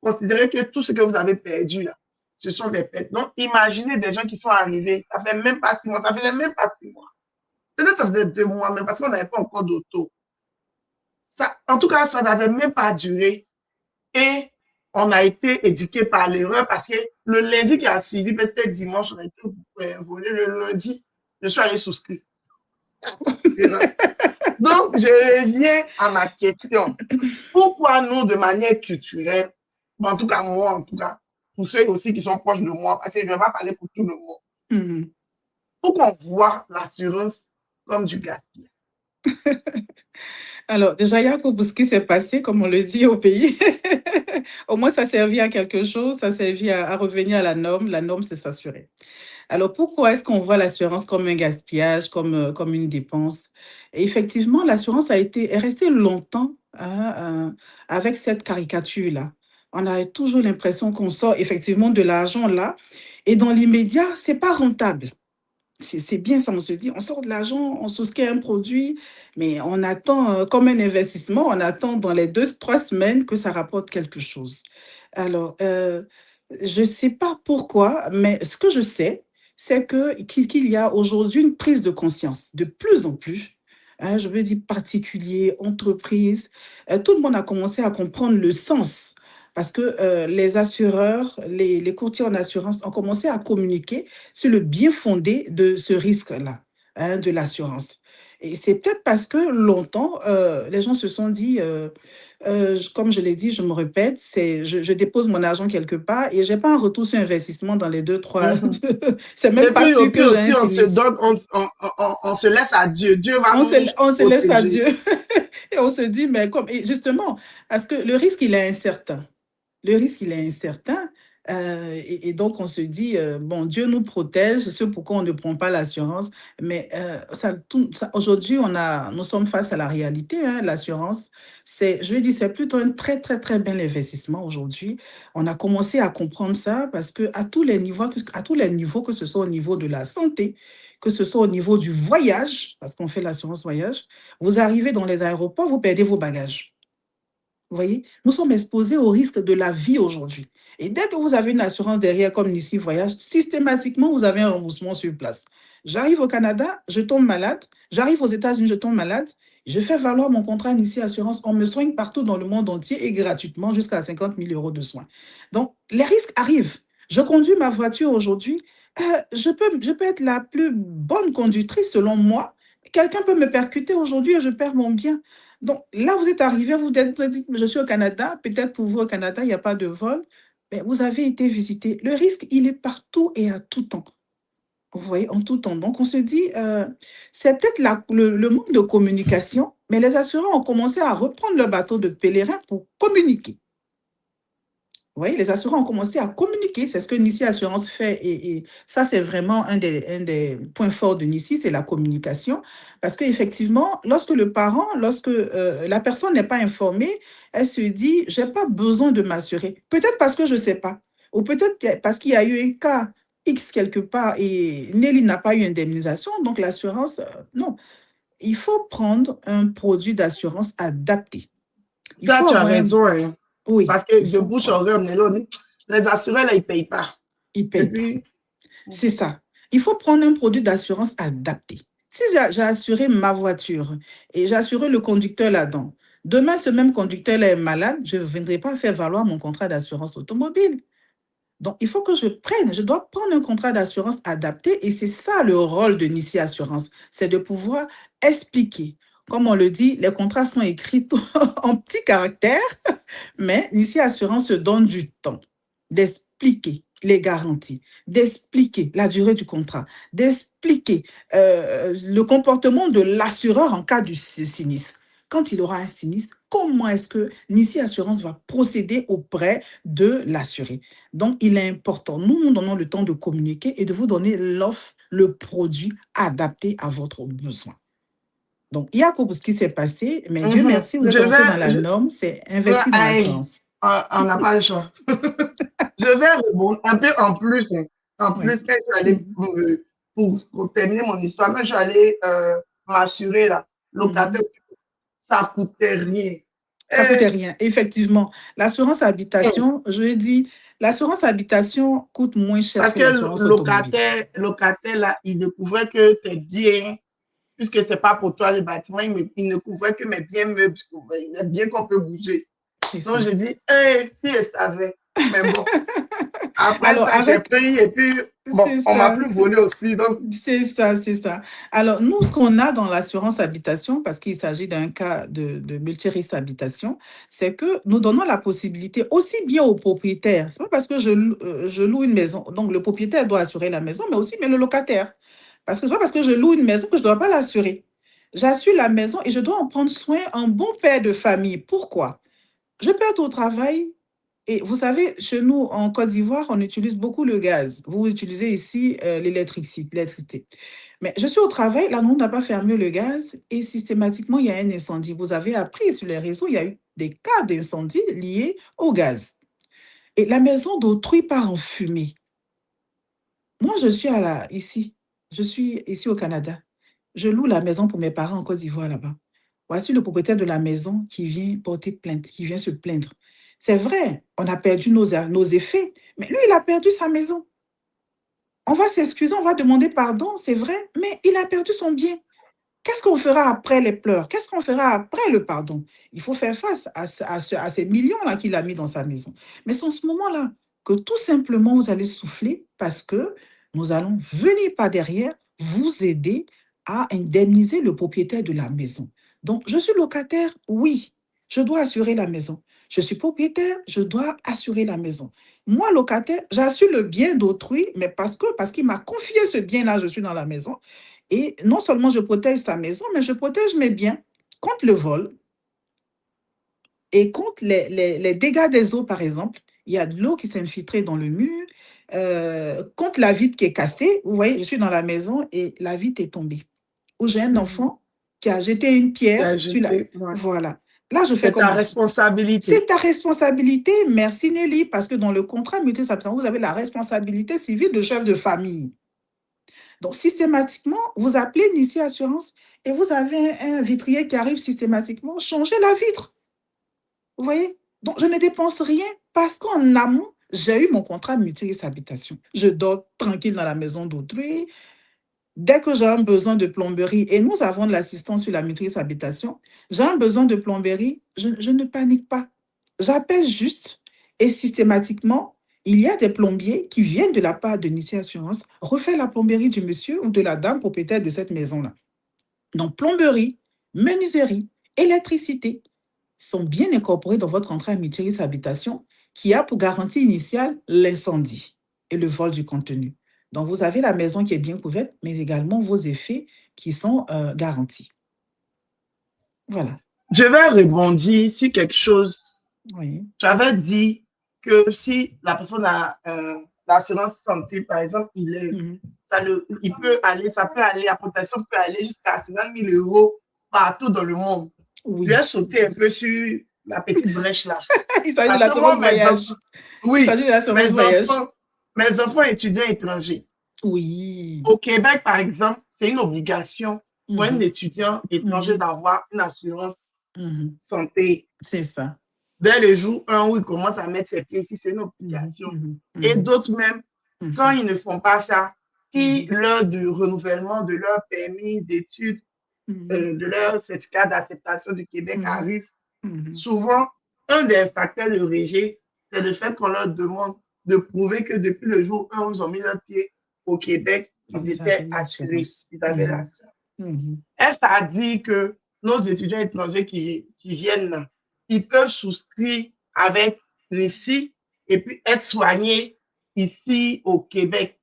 considérez que tout ce que vous avez perdu là, ce sont des pertes. Donc, imaginez des gens qui sont arrivés, ça fait même pas 6 mois, ça faisait même pas 6 mois. Peut-être ça faisait 2 mois, même parce qu'on n'avait pas encore d'auto. En tout cas, ça n'avait même pas duré. Et on a été éduqués par l'erreur parce que le lundi qui a suivi, peut-être dimanche, on a été volé. Le lundi, je suis allé souscrire. Donc, je reviens à ma question. Pourquoi nous, de manière culturelle, en tout cas, moi, en tout cas, pour ceux aussi qui sont proches de moi, parce que je ne vais pas parler pour tout le monde, pourquoi on voit l'assurance comme du gaspillage? Alors, déjà, Yako, pour ce qui s'est passé, comme on le dit au pays, au moins, ça servit à quelque chose, ça servit à revenir à la norme. La norme, c'est s'assurer. Alors, pourquoi est-ce qu'on voit l'assurance comme un gaspillage, comme une dépense? Et effectivement, l'assurance est restée longtemps avec cette caricature-là. On a toujours l'impression qu'on sort effectivement de l'argent là, et dans l'immédiat, ce n'est pas rentable. C'est bien ça, on se dit, on sort de l'argent, on souscrit un produit, mais on attend, comme un investissement, on attend dans les 2-3 semaines que ça rapporte quelque chose. Alors, je ne sais pas pourquoi, mais ce que je sais, c'est qu'il y a aujourd'hui une prise de conscience de plus en plus. Je veux dire particuliers, entreprises, tout le monde a commencé à comprendre le sens parce que les assureurs, les courtiers en assurance ont commencé à communiquer sur le bien fondé de ce risque-là, de l'assurance. Et c'est peut-être parce que longtemps, les gens se sont dit, comme je l'ai dit, je me répète, je dépose mon argent quelque part et je n'ai pas un retour sur investissement dans les 2-3. C'est même pas sûr que j'ai un sinistre. On se laisse à Dieu. Dieu va On nous se laisse à protéger. Dieu. Et on se dit, mais comme, et justement, parce que le risque, il est incertain. Le risque, il est incertain. Et donc, on se dit, bon, Dieu nous protège, c'est pourquoi on ne prend pas l'assurance. Mais aujourd'hui, nous sommes face à la réalité. L'assurance, je vais dire, c'est plutôt un très, très, très bel investissement aujourd'hui. On a commencé à comprendre ça parce qu'à tous les niveaux, que ce soit au niveau de la santé, que ce soit au niveau du voyage, parce qu'on fait l'assurance voyage, vous arrivez dans les aéroports, vous perdez vos bagages. Vous voyez, nous sommes exposés au risque de la vie aujourd'hui. Et dès que vous avez une assurance derrière, comme Nissi Voyage, systématiquement, vous avez un remboursement sur place. J'arrive au Canada, je tombe malade. J'arrive aux États-Unis, je tombe malade. Je fais valoir mon contrat Nissi Assurance. On me soigne partout dans le monde entier et gratuitement jusqu'à 50 000 € de soins. Donc, les risques arrivent. Je conduis ma voiture aujourd'hui. Je peux être la plus bonne conductrice selon moi. Quelqu'un peut me percuter aujourd'hui et je perds mon bien. Donc là, vous êtes arrivé, vous dites, je suis au Canada, peut-être pour vous au Canada, il n'y a pas de vol, mais vous avez été visité. Le risque, il est partout et à tout temps. Vous voyez, en tout temps. Donc, on se dit, c'est peut-être le manque de communication, mais les assureurs ont commencé à reprendre le bateau de pèlerin pour communiquer. Vous voyez, les assureurs ont commencé à communiquer. C'est ce que Nissi Assurance fait. Et ça, c'est vraiment un des points forts de Nissi, c'est la communication. Parce qu'effectivement, lorsque la personne n'est pas informée, elle se dit, je n'ai pas besoin de m'assurer. Peut-être parce que je ne sais pas. Ou peut-être parce qu'il y a eu un cas X quelque part et Nelly n'a pas eu indemnisation, donc l'assurance, non. Il faut prendre un produit d'assurance adapté. Il Ça, faut tu as avoir un... raison, hein. Oui, Parce que il de faut bouche prendre. oreille, les assurés, là, ils ne payent pas. Il ne Et paye pas. puis, C'est ça. Il faut prendre un produit d'assurance adapté. Si j'ai assuré ma voiture et j'ai assuré le conducteur là-dedans, demain, ce même conducteur là est malade, je ne viendrai pas faire valoir mon contrat d'assurance automobile. Donc, il faut que je dois prendre un contrat d'assurance adapté et c'est ça le rôle de Nissi Assurance, c'est de pouvoir expliquer. Comme on le dit, les contrats sont écrits en petits caractères, mais Nissi Assurance se donne du temps d'expliquer les garanties, d'expliquer la durée du contrat, d'expliquer le comportement de l'assureur en cas de sinistre. Quand il aura un sinistre, comment est-ce que Nissi Assurance va procéder auprès de l'assuré? Donc, il est important, nous donnons le temps de communiquer et de vous donner l'offre, le produit adapté à votre besoin. Donc, il y a ce qui s'est passé, mais Dieu merci, vous êtes rentré dans la norme, c'est investi dans l'assurance. On n'a pas le choix. Je vais rebondir un peu en plus. Hein. En plus, Oui. quand je suis allée pour terminer mon histoire, quand je suis allée m'assurer, là, locataire, ça ne coûtait rien. Ça ne coûtait rien, effectivement. L'assurance habitation, je l'ai dit, l'assurance habitation coûte moins cher que l'assurance automobile. Parce que locataire, là, il découvrait que tes biens, puisque ce n'est pas pour toi le bâtiment, il ne couvrait que mes biens meubles, les biens qu'on peut bouger. Donc, j'ai dit, hey, si elle savait. Mais bon, après alors, ça, j'ai pris et puis, bon, on ne m'a plus volé aussi. C'est ça, c'est ça. Alors, nous, ce qu'on a dans l'assurance habitation, parce qu'il s'agit d'un cas de multirisque habitation, c'est que nous donnons la possibilité aussi bien aux propriétaires. Ce n'est pas parce que je loue une maison, donc le propriétaire doit assurer la maison, mais le locataire. Parce que ce n'est pas parce que je loue une maison que je ne dois pas l'assurer. J'assure la maison et je dois en prendre soin en bon père de famille. Pourquoi? Je peux être au travail et vous savez, chez nous, en Côte d'Ivoire, on utilise beaucoup le gaz. Vous utilisez ici l'électricité. Mais je suis au travail, là, nous, on n'a pas fermé le gaz et systématiquement, il y a un incendie. Vous avez appris sur les réseaux, il y a eu des cas d'incendie liés au gaz. Et la maison d'autrui part en fumée. Moi, je suis ici au Canada. Je loue la maison pour mes parents en Côte d'Ivoire là-bas. Voici le propriétaire de la maison qui vient porter plainte, qui vient se plaindre. C'est vrai, on a perdu nos effets, mais lui, il a perdu sa maison. On va s'excuser, on va demander pardon, c'est vrai, mais il a perdu son bien. Qu'est-ce qu'on fera après les pleurs? Qu'est-ce qu'on fera après le pardon? Il faut faire face à ces millions-là qu'il a mis dans sa maison. Mais c'est en ce moment-là que tout simplement, vous allez souffler parce que nous allons venir par derrière vous aider à indemniser le propriétaire de la maison. Donc, je suis locataire, oui, je dois assurer la maison. Je suis propriétaire, je dois assurer la maison. Moi, locataire, j'assure le bien d'autrui, mais parce qu'il m'a confié ce bien-là, je suis dans la maison. Et non seulement je protège sa maison, mais je protège mes biens contre le vol et contre les dégâts des eaux, par exemple. Il y a de l'eau qui s'est infiltrée dans le mur, contre la vitre qui est cassée. Vous voyez, je suis dans la maison et la vitre est tombée. Ou j'ai un enfant qui a jeté une pierre sur la... Voilà. Là, je fais comment? C'est ta responsabilité. C'est ta responsabilité. Merci Nelly, parce que dans le contrat multi habitation, vous avez la responsabilité civile de chef de famille. Donc, systématiquement, vous appelez Nissi Assurance et vous avez un vitrier qui arrive systématiquement, changez la vitre. Vous voyez? Donc, je ne dépense rien parce qu'en amont, j'ai eu mon contrat multirisque habitation. Je dors tranquille dans la maison d'autrui. Dès que j'ai un besoin de plomberie, et nous avons de l'assistance sur la multirisque habitation, j'ai un besoin de plomberie, je ne panique pas. J'appelle juste et systématiquement, il y a des plombiers qui viennent de la part de Nissi Assurance refaire la plomberie du monsieur ou de la dame propriétaire de cette maison-là. Donc, plomberie, menuiserie, électricité sont bien incorporés dans votre contrat multirisque habitation qui a pour garantie initiale l'incendie et le vol du contenu. Donc, vous avez la maison qui est bien couverte, mais également vos effets qui sont garantis. Voilà. Je vais rebondir sur quelque chose. Oui. J'avais dit que si la personne a l'assurance santé, par exemple, il peut aller, la protection peut aller jusqu'à 50 000 € partout dans le monde. Oui. Je vais sauter un peu sur la petite brèche là. Il s'agit de l'assurance voyage. Oui, il s'agit de l'assurance voyage. mes enfants étudiants étrangers. Oui. Au Québec, par exemple, c'est une obligation pour un Mhm, étudiant étranger mhm, d'avoir une assurance mhm. santé. C'est ça. Dès le jour 1 où il commence à mettre ses pieds ici, c'est une Mhm, obligation. mhm, Et mhm, d'autres même, quand mhm, ils ne font pas ça, si mhm, l'heure du renouvellement de leur permis d'études, mhm, de leur certificat d'acceptation du Québec mhm, arrive, mhm. souvent, un des facteurs de rejet, c'est le fait qu'on leur demande de prouver que depuis le jour 1 où ils ont mis leurs pieds au Québec, ils Ils avaient étaient assurés, l'assurance. ils avaient Mhm, l'assurance. mhm. Est-ce à dire que nos étudiants étrangers qui viennent là, ils peuvent souscrire avec l'ICI et puis être soignés ici au Québec?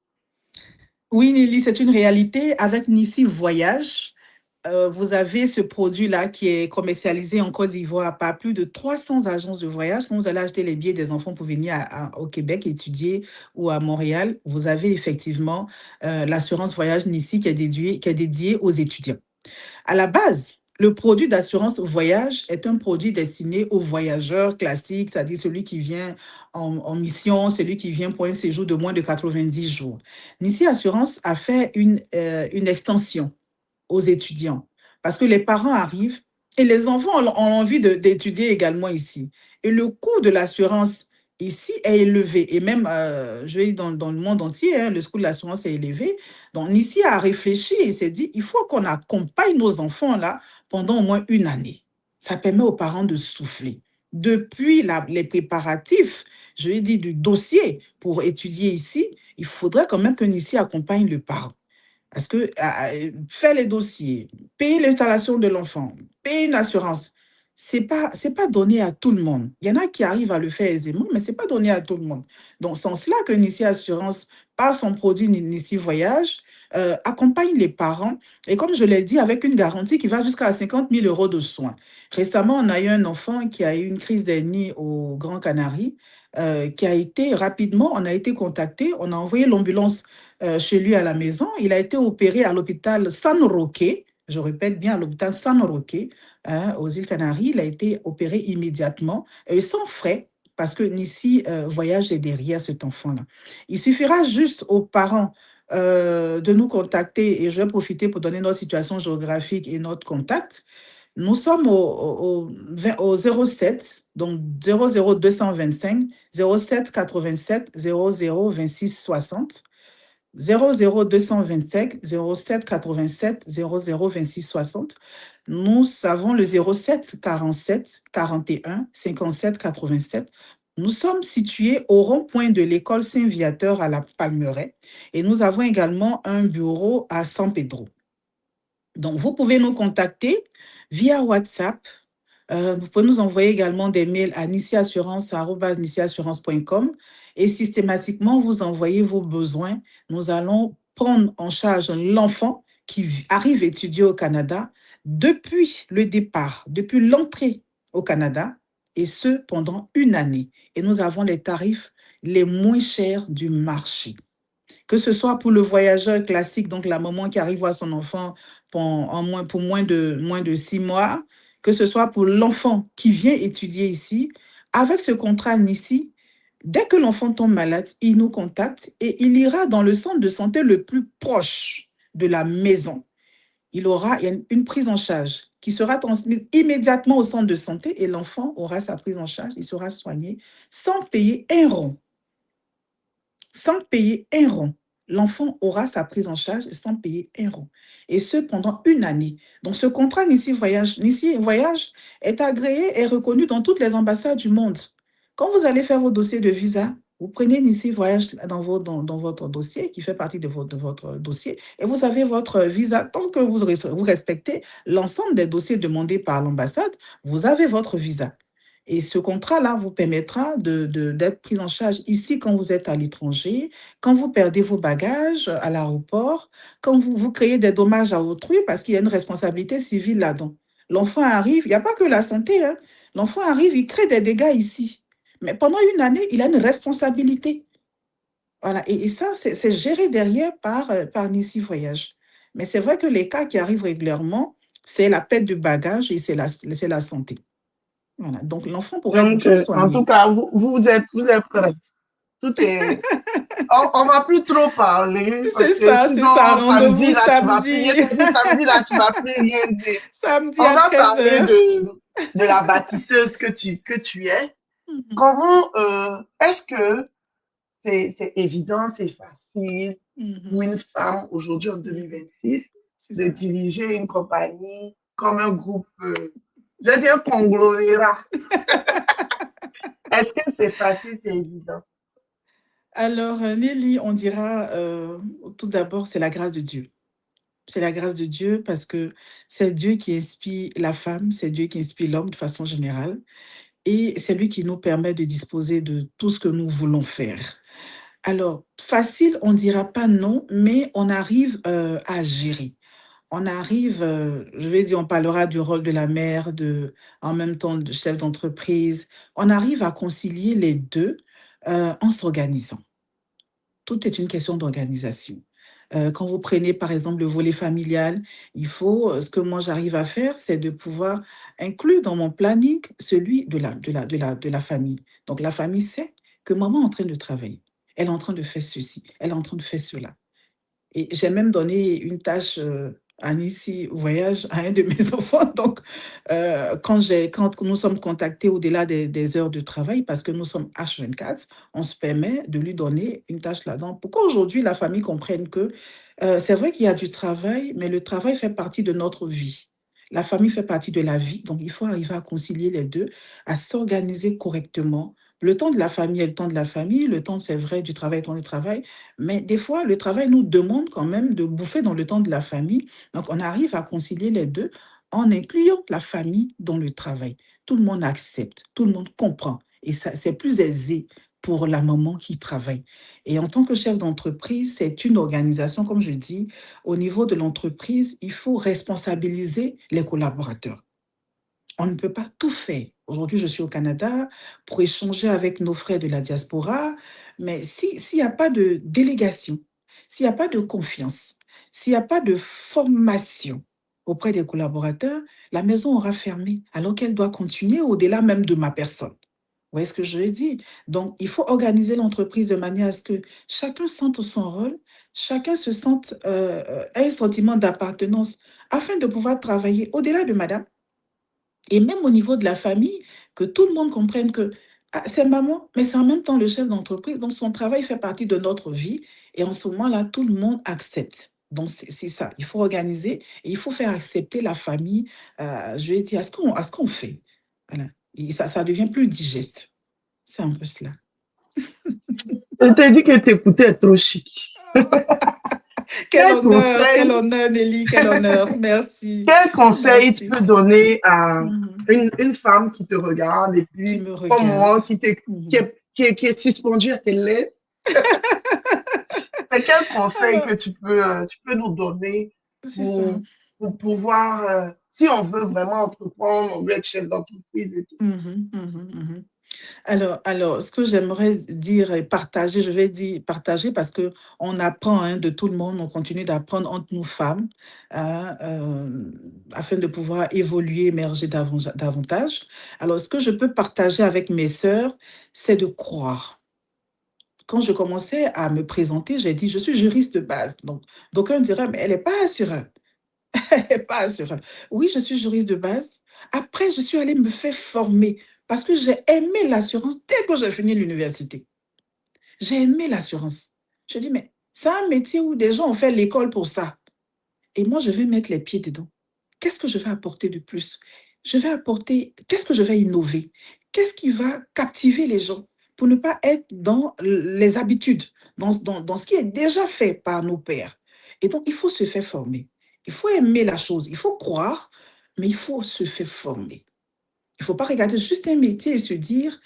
Oui, Nelly, c'est une réalité. Avec Nissi Voyage, vous avez ce produit-là qui est commercialisé en Côte d'Ivoire par plus de 300 agences de voyage. Quand vous allez acheter les billets des enfants pour venir au Québec étudier ou à Montréal, vous avez effectivement l'assurance voyage Nissi qui est dédiée aux étudiants. À la base, le produit d'assurance voyage est un produit destiné aux voyageurs classiques, c'est-à-dire celui qui vient en mission, celui qui vient pour un séjour de moins de 90 jours. Nissi Assurance a fait une extension aux étudiants parce que les parents arrivent et les enfants ont envie d'étudier également ici. Et le coût de l'assurance ici est élevé. Et même, je vais dire dans le monde entier, hein, le coût de l'assurance est élevé. Donc, Nissi a réfléchi et s'est dit, il faut qu'on accompagne nos enfants là pendant au moins une année. Ça permet aux parents de souffler. Depuis les préparatifs, je vais dire, du dossier pour étudier ici, il faudrait quand même que Nissi accompagne le parent. Parce que faire les dossiers, payer l'installation de l'enfant, payer une assurance, c'est pas donné à tout le monde. Il y en a qui arrivent à le faire aisément, mais c'est pas donné à tout le monde. Donc, c'est en cela que Nissi Assurance, par son produit Nissi Voyage, accompagne les parents. Et comme je l'ai dit, avec une garantie qui va jusqu'à 50 000 euros de soins. Récemment, on a eu un enfant qui a eu une crise des nids au Grand Canari, qui a été rapidement, on a été contacté, on a envoyé l'ambulance chez lui à la maison. Il a été opéré à l'hôpital San Roque, je répète bien, à l'hôpital San Roque, hein, aux îles Canaries. Il a été opéré immédiatement, sans frais, parce que Nissi Voyage est derrière cet enfant-là. Il suffira juste aux parents de nous contacter, et je vais profiter pour donner notre situation géographique et notre contact. Nous sommes au 07, donc 00225 07 87 00 26 60. 00225 07 87 00 26 60. Nous avons le 07 47 41 57 87. Nous sommes situés au rond-point de l'école Saint-Viateur à la Palmeraie et nous avons également un bureau à San Pedro. Donc, vous pouvez nous contacter via WhatsApp. Vous pouvez nous envoyer également des mails à nissiassurance@nissiassurance.com et systématiquement vous envoyer vos besoins. Nous allons prendre en charge l'enfant qui arrive étudier au Canada depuis le départ, depuis l'entrée au Canada, et ce pendant une année. Et nous avons les tarifs les moins chers du marché. Que ce soit pour le voyageur classique, donc la maman qui arrive voir son enfant pour moins de 6 mois, que ce soit pour l'enfant qui vient étudier ici, avec ce contrat ici, dès que l'enfant tombe malade, il nous contacte et il ira dans le centre de santé le plus proche de la maison. Il y a une prise en charge qui sera transmise immédiatement au centre de santé et l'enfant aura sa prise en charge, il sera soigné sans payer un rond. Sans payer un rond. L'enfant aura sa prise en charge sans payer un rond. Et ce, pendant une année. Donc, ce contrat Nissi Voyage est agréé et reconnu dans toutes les ambassades du monde. Quand vous allez faire vos dossiers de visa, vous prenez Nissi Voyage dans votre dossier, qui fait partie de votre dossier, et vous avez votre visa. Tant que vous respectez l'ensemble des dossiers demandés par l'ambassade, vous avez votre visa. Et ce contrat-là vous permettra d'être pris en charge ici quand vous êtes à l'étranger, quand vous perdez vos bagages à l'aéroport, quand vous créez des dommages à autrui, parce qu'il y a une responsabilité civile là-dedans. L'enfant arrive, il n'y a pas que la santé, hein. L'enfant arrive, il crée des dégâts ici. Mais pendant une année, il a une responsabilité. Voilà. Et ça, c'est géré derrière par Nissi Voyage. Mais c'est vrai que les cas qui arrivent régulièrement, c'est la perte de bagages et c'est la santé. Voilà. Donc, l'enfant pourrait être Donc, bien en tout soigné. cas, vous êtes prête. Tout est, On va plus trop parler parce C'est que ça, c'est ça. sinon, samedi, Rendez-vous là, tu vas plus, samedi. samedi, là, tu vas plus rien dire. Samedi On à va 13 parler heures. de la bâtisseuse que tu es. Mhm, Comment, est-ce que c'est évident, c'est facile pour mhm, une femme aujourd'hui en mhm. 2026 C'est de ça. diriger une compagnie comme un groupe, je veux dire conglomérat. Est-ce que c'est facile, c'est évident? Alors, Nelly, on dira tout d'abord, c'est la grâce de Dieu. C'est la grâce de Dieu parce que c'est Dieu qui inspire la femme, c'est Dieu qui inspire l'homme de façon générale. Et c'est lui qui nous permet de disposer de tout ce que nous voulons faire. Alors, facile, on ne dira pas non, mais on arrive à gérer. On arrive, je vais dire, on parlera du rôle de la mère, en même temps de chef d'entreprise. On arrive à concilier les deux en s'organisant. Tout est une question d'organisation. Quand vous prenez par exemple le volet familial, ce que moi j'arrive à faire, c'est de pouvoir inclure dans mon planning celui de la famille. Donc la famille sait que maman est en train de travailler, elle est en train de faire ceci, elle est en train de faire cela. Et j'ai même donné une tâche, un ici voyage à un de mes enfants. Donc, quand nous sommes contactés au-delà des heures de travail, parce que nous sommes H24, on se permet de lui donner une tâche là-dedans. Pour qu'aujourd'hui, la famille comprenne que c'est vrai qu'il y a du travail, mais le travail fait partie de notre vie. La famille fait partie de la vie, donc il faut arriver à concilier les deux, à s'organiser correctement. Le temps de la famille est le temps de la famille, le temps, c'est vrai, du travail est le temps du travail, mais des fois, le travail nous demande quand même de bouffer dans le temps de la famille. Donc, on arrive à concilier les deux en incluant la famille dans le travail. Tout le monde accepte, tout le monde comprend. Et ça, c'est plus aisé pour la maman qui travaille. Et en tant que chef d'entreprise, c'est une organisation, comme je dis, au niveau de l'entreprise, il faut responsabiliser les collaborateurs. On ne peut pas tout faire. Aujourd'hui, je suis au Canada pour échanger avec nos frères de la diaspora, mais s'il n'y a pas de délégation, s'il n'y a pas de confiance, s'il n'y a pas de formation auprès des collaborateurs, la maison aura fermé alors qu'elle doit continuer au-delà même de ma personne. Vous voyez ce que je veux dire? Donc, il faut organiser l'entreprise de manière à ce que chacun sente son rôle, chacun se sente, ait un sentiment d'appartenance afin de pouvoir travailler au-delà de madame. Et même au niveau de la famille, que tout le monde comprenne que ah, c'est maman, mais c'est en même temps le chef d'entreprise, donc son travail fait partie de notre vie. Et en ce moment-là, tout le monde accepte. Donc, c'est ça. Il faut organiser et il faut faire accepter la famille. Je vais dire, à ce qu'on fait. Voilà. Et ça devient plus digeste. C'est un peu cela. Je t'ai dit que t'écoutais trop chic. Quel Quel conseil, honneur, Nelly, quel honneur. Merci. quel conseil tu Merci. peux donner à Mhm. une femme qui te regarde et Qui puis, me comme regarde. moi, Mhm. qui est suspendue à tes lèvres? C'est quel conseil que Alors, tu peux nous donner c'est ça. pour, pour pouvoir, si on veut vraiment entreprendre, on veut être chef d'entreprise et tout. Mhm, mhm, mhm. Alors, ce que j'aimerais dire et partager, je vais dire partager parce que on apprend hein, de tout le monde, on continue d'apprendre entre nous femmes hein, afin de pouvoir évoluer, émerger davantage. Alors, ce que je peux partager avec mes sœurs, c'est de croire. Quand je commençais à me présenter, j'ai dit, je suis juriste de base. Donc, d'aucuns diraient, mais elle n'est pas assurée. Elle n'est pas assurée. Oui, je suis juriste de base. Après, je suis allée me faire former parce que j'ai aimé l'assurance dès que j'ai fini l'université. J'ai aimé l'assurance. Je dis, mais c'est un métier où des gens ont fait l'école pour ça. Et moi, je vais mettre les pieds dedans. Qu'est-ce que je vais apporter de plus? Je vais apporter, qu'est-ce que je vais innover? Qu'est-ce qui va captiver les gens pour ne pas être dans les habitudes, dans ce qui est déjà fait par nos pères? Et donc, il faut se faire former. Il faut aimer la chose. Il faut croire, mais il faut se faire former. Il ne faut pas regarder juste un métier et se dire,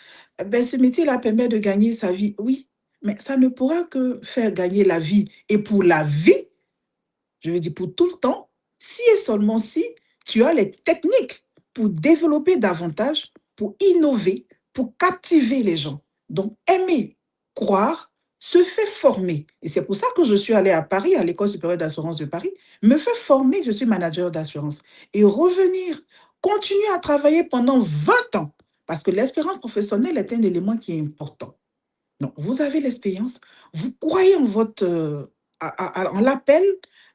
ben, ce métier-là permet de gagner sa vie. Oui, mais ça ne pourra que faire gagner la vie. Et pour la vie, je veux dire pour tout le temps, si et seulement si tu as les techniques pour développer davantage, pour innover, pour captiver les gens. Donc, aimer, croire, se fait former. Et c'est pour ça que je suis allée à Paris, à l'École supérieure d'assurance de Paris, me faire former, je suis manager d'assurance, et revenir, continuer à travailler pendant 20 ans, parce que l'expérience professionnelle est un élément qui est important. Non, vous avez l'expérience, vous croyez en en l'appel.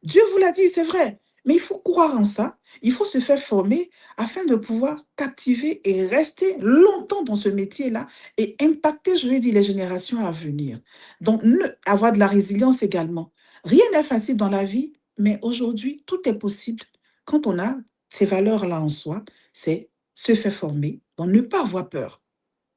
Dieu vous l'a dit, c'est vrai. Mais il faut croire en ça. Il faut se faire former afin de pouvoir captiver et rester longtemps dans ce métier-là et impacter, je lui dis, les générations à venir. Donc, avoir de la résilience également. Rien n'est facile dans la vie, mais aujourd'hui, tout est possible quand on a ces valeurs-là en soi. C'est se faire former, donc ne pas avoir peur.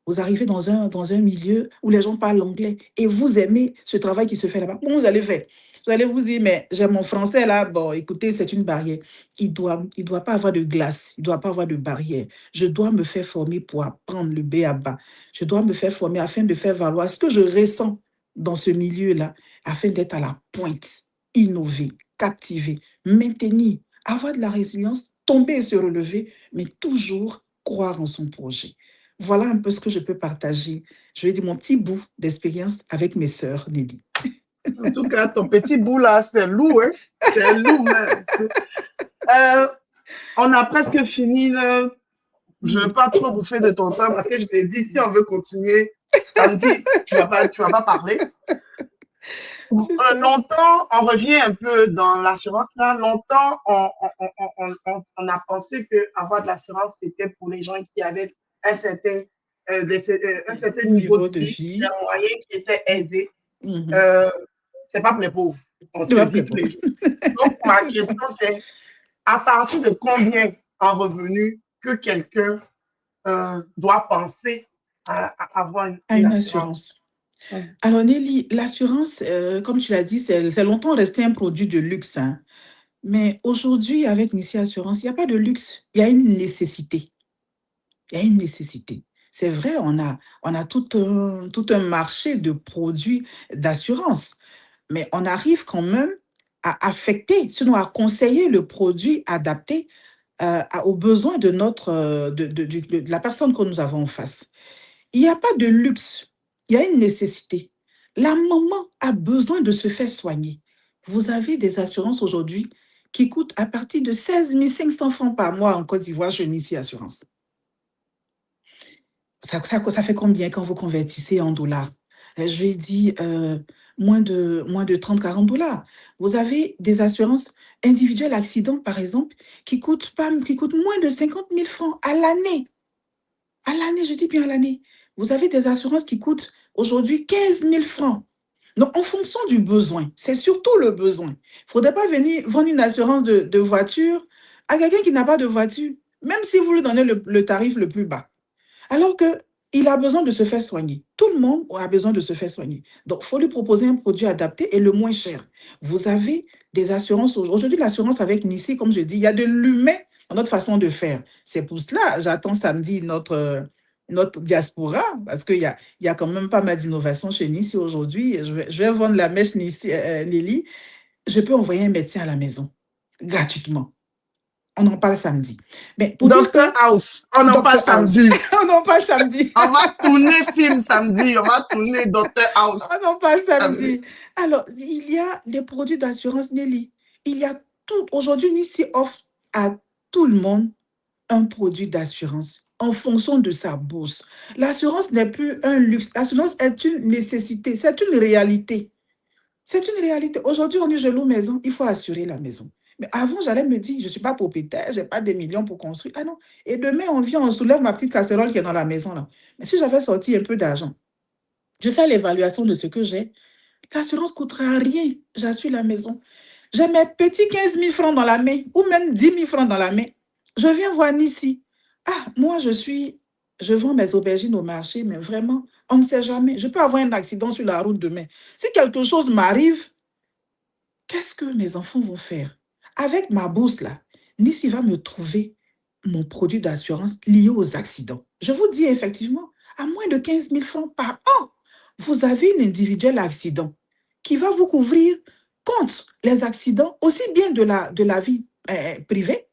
Vous arrivez dans un milieu où les gens parlent anglais et vous aimez ce travail qui se fait là-bas. Comment vous allez faire? Vous allez vous dire, mais j'ai mon français là. Bon, écoutez, c'est une barrière. Il doit pas avoir de glace. Il doit pas avoir de barrière. Je dois me faire former pour apprendre le B à bas. Je dois me faire former afin de faire valoir ce que je ressens dans ce milieu-là, afin d'être à la pointe, innover, captiver, maintenir, avoir de la résilience, tomber et se relever, mais toujours croire en son projet. Voilà un peu ce que je peux partager. Je vais dire mon petit bout d'expérience avec mes sœurs, Nelly. En tout cas, ton petit bout là, c'est lourd, hein? C'est lourd même. On a presque fini. Là. Je ne veux pas trop bouffer de ton temps parce que je t'ai dit, si on veut continuer samedi, tu vas pas parler. C'est ça. Longtemps, on revient un peu dans l'assurance. Là, longtemps, on a pensé que avoir de l'assurance, c'était pour les gens qui avaient un certain, un certain niveau de Niveau de vie, des vie. moyens qui étaient aisés. Mhm. C'est pas pour les pauvres. On Tu se le vas dit tous préparer. les jours. Donc, ma question, c'est à partir de combien en revenus que quelqu'un doit penser à avoir À une une assurance? assurance. Alors, Nelly, l'assurance, comme tu l'as dit, c'est longtemps resté un produit de luxe, hein. Mais aujourd'hui, avec Nissi Assurance, il n'y a pas de luxe. Il y a une nécessité. Il y a une nécessité. C'est vrai, on a tout un marché de produits d'assurance, mais on arrive quand même à affecter, sinon à conseiller le produit adapté aux besoins de, de la personne que nous avons en face. Il n'y a pas de luxe, il y a une nécessité. La maman a besoin de se faire soigner. Vous avez des assurances aujourd'hui qui coûtent à partir de 16 500 francs par mois en Côte d'Ivoire chez Nissi Assurance. Ça fait combien quand vous convertissez en dollars? Je lui ai dit moins de 30 40 dollars. Vous avez des assurances individuelles accident, par exemple, qui coûtent moins de 50 000 francs à l'année. À l'année, je dis bien à l'année. Vous avez des assurances qui coûtent aujourd'hui 15 000 francs. Donc, en fonction du besoin, c'est surtout le besoin. Il ne faudrait pas venir vendre une assurance de voiture à quelqu'un qui n'a pas de voiture, même si vous lui donnez le tarif le plus bas. Alors qu'il a besoin de se faire soigner. Tout le monde a besoin de se faire soigner. Donc, il faut lui proposer un produit adapté et le moins cher. Vous avez des assurances. Aujourd'hui, l'assurance avec Nissi, comme je dis, il y a de l'humain dans notre façon de faire. C'est pour cela, j'attends samedi notre diaspora, parce il y a quand même pas mal d'innovations chez Nissi aujourd'hui. Je vais vendre la mèche Nissi, Nelly. Je peux envoyer un médecin à la maison, gratuitement. On en parle samedi. Mais pour dire Dr. que House, on en parle Dr House, samedi. on en parle samedi. On va tourner film samedi. On va tourner Dr. House On en parle samedi. samedi. Alors, il y a les produits d'assurance Nelly. Il y a tout. Aujourd'hui, Nissi offre à tout le monde un produit d'assurance en fonction de sa bourse. L'assurance n'est plus un luxe. L'assurance est une nécessité. C'est une réalité. C'est une réalité. Aujourd'hui, on dit je loue maison, il faut assurer la maison. Mais avant, j'allais me dire, je ne suis pas propriétaire, je n'ai pas des millions pour construire. Ah non. Et demain, on vient, on soulève ma petite casserole qui est dans la maison là. Mais si j'avais sorti un peu d'argent, je fais l'évaluation de ce que j'ai, l'assurance ne coûtera rien. J'assure la maison. J'ai mes petits 15 000 francs dans la main, ou même 10 000 francs dans la main. Je viens voir Nissi. Ah, moi, je vends mes aubergines au marché, mais vraiment, on ne sait jamais. Je peux avoir un accident sur la route demain. Si quelque chose m'arrive, qu'est-ce que mes enfants vont faire? Avec ma bourse là, Nissi va me trouver mon produit d'assurance lié aux accidents. Je vous dis effectivement, à moins de 15 000 francs par an, vous avez une individuelle accident qui va vous couvrir contre les accidents aussi bien de la vie privée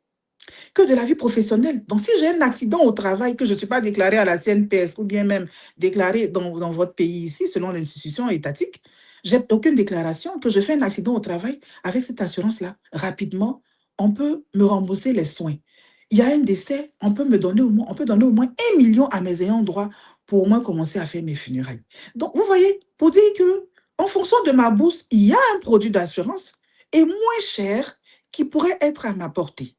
que de la vie professionnelle. Donc, si j'ai un accident au travail que je ne suis pas déclaré à la CNPS ou bien même déclaré dans votre pays ici, selon l'institution étatique, j'ai aucune déclaration, que je fais un accident au travail, avec cette assurance-là, rapidement, on peut me rembourser les soins. Il y a un décès, on peut donner au moins 1 million à mes ayants droit pour au moins commencer à faire mes funérailles. Donc, vous voyez, pour dire que en fonction de ma bourse, il y a un produit d'assurance et moins cher qui pourrait être à ma portée.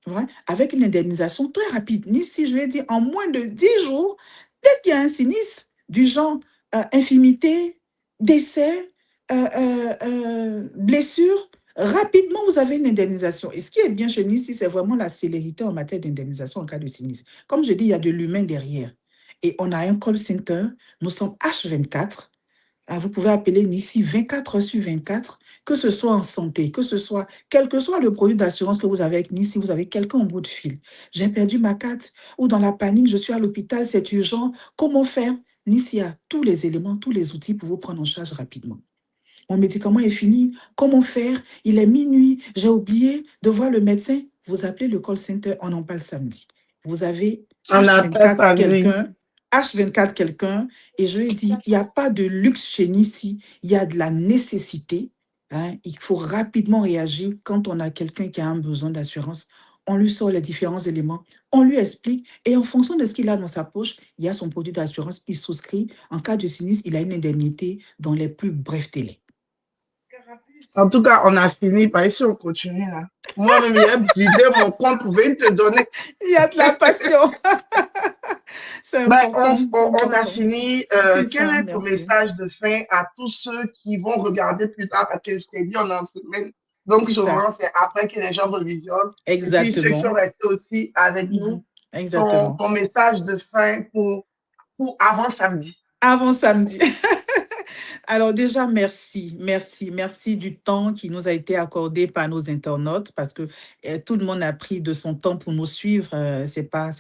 Ouais, avec une indemnisation très rapide. Ici, je vais dire, en moins de 10 jours, dès qu'il y a un sinistre du genre infirmité, décès, blessure, rapidement, vous avez une indemnisation. Et ce qui est bien chez nous ici, c'est vraiment la célérité en matière d'indemnisation en cas de sinistre. Comme je dis, il y a de l'humain derrière. Et on a un call center, nous sommes H24. Vous pouvez appeler ici 24 heures sur 24, que ce soit en santé, quel que soit le produit d'assurance que vous avez avec nous, si vous avez quelqu'un au bout de fil. J'ai perdu ma carte ou dans la panique, je suis à l'hôpital, c'est urgent. Comment faire? Nice a tous les éléments, tous les outils pour vous prendre en charge rapidement. Mon médicament est fini. Comment faire? Il est minuit. J'ai oublié de voir le médecin. Vous appelez le call center, on en parle samedi. Vous avez H24 quelqu'un, H24 quelqu'un, et je lui ai dit, il n'y a pas de luxe chez nous ici, il y a de la nécessité. Hein, il faut rapidement réagir quand on a quelqu'un qui a un besoin d'assurance. On lui sort les différents éléments, on lui explique, et en fonction de ce qu'il a dans sa poche, il y a son produit d'assurance, il souscrit. En cas de sinistre, il a une indemnité dans les plus brefs délais. En tout cas, on a fini. Par ici, on continue là. Moi-même, hier, vidé mon compte, pouvait te donner. Il y a de la passion. Ben, on a fini. Quel est ton merci. message de fin à tous ceux qui vont regarder plus tard? Parce que je t'ai dit, on est en semaine. Donc, souvent, c'est après que les gens revisionnent. Exactement. Et puis, ceux qui sont restés aussi avec nous, ton message de fin pour avant samedi. Avant samedi. Alors déjà, merci du temps qui nous a été accordé par nos internautes parce que tout le monde a pris de son temps pour nous suivre. C'est pas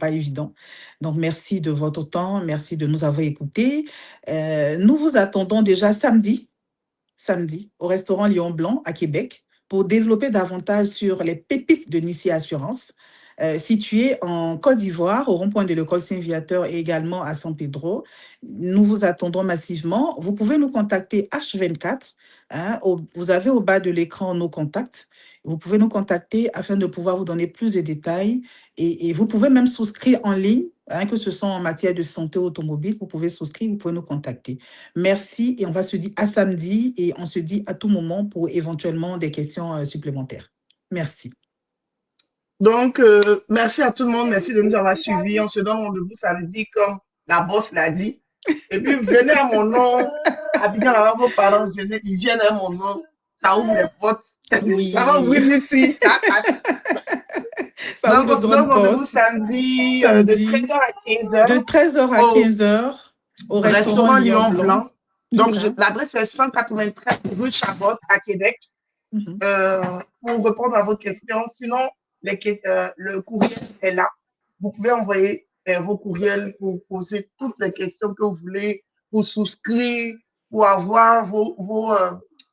évident. Donc, merci de votre temps, merci de nous avoir écoutés. Nous vous attendons déjà samedi, au restaurant Lion Blanc à Québec pour développer davantage sur les pépites de Nissi Assurance. Situé en Côte d'Ivoire, au rond-point de l'école Saint-Viateur et également à San Pedro. Nous vous attendons massivement. Vous pouvez nous contacter H24. Hein, vous avez au bas de l'écran nos contacts. Vous pouvez nous contacter afin de pouvoir vous donner plus de détails. Et vous pouvez même souscrire en ligne, hein, que ce soit en matière de santé automobile. Vous pouvez souscrire, vous pouvez nous contacter. Merci et on va se dire à samedi et on se dit à tout moment pour éventuellement des questions supplémentaires. Merci. Donc, merci à tout le monde. Merci de nous avoir suivis. On se donne rendez-vous samedi, comme la boss l'a dit. Et puis, venez à mon nom. Abidjan, là, vos parents, ils viennent à mon nom. Ça ouvre les portes. Oui. Ça va ouvrir ici. Donc, on se donne rendez-vous samedi de 13h à 15h. De 13h à 15h au restaurant Lion Blanc. Donc, l'adresse est 193 rue Chabot à Québec. Pour répondre à vos questions. Sinon, le courriel est là. Vous pouvez envoyer vos courriels pour poser toutes les questions que vous voulez, pour souscrire, pour avoir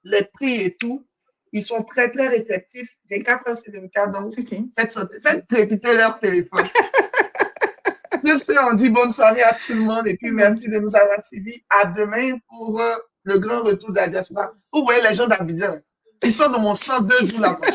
les prix et tout. Ils sont très, très réceptifs. 24 heures sur 24, donc faites répéter leur téléphone. Sur ce, on dit bonne soirée à tout le monde et puis merci de nous avoir suivis. À demain pour le grand retour de la diaspora. Vous voyez les gens d'Abidjan. Ils sont dans mon stand 2 jours là-bas.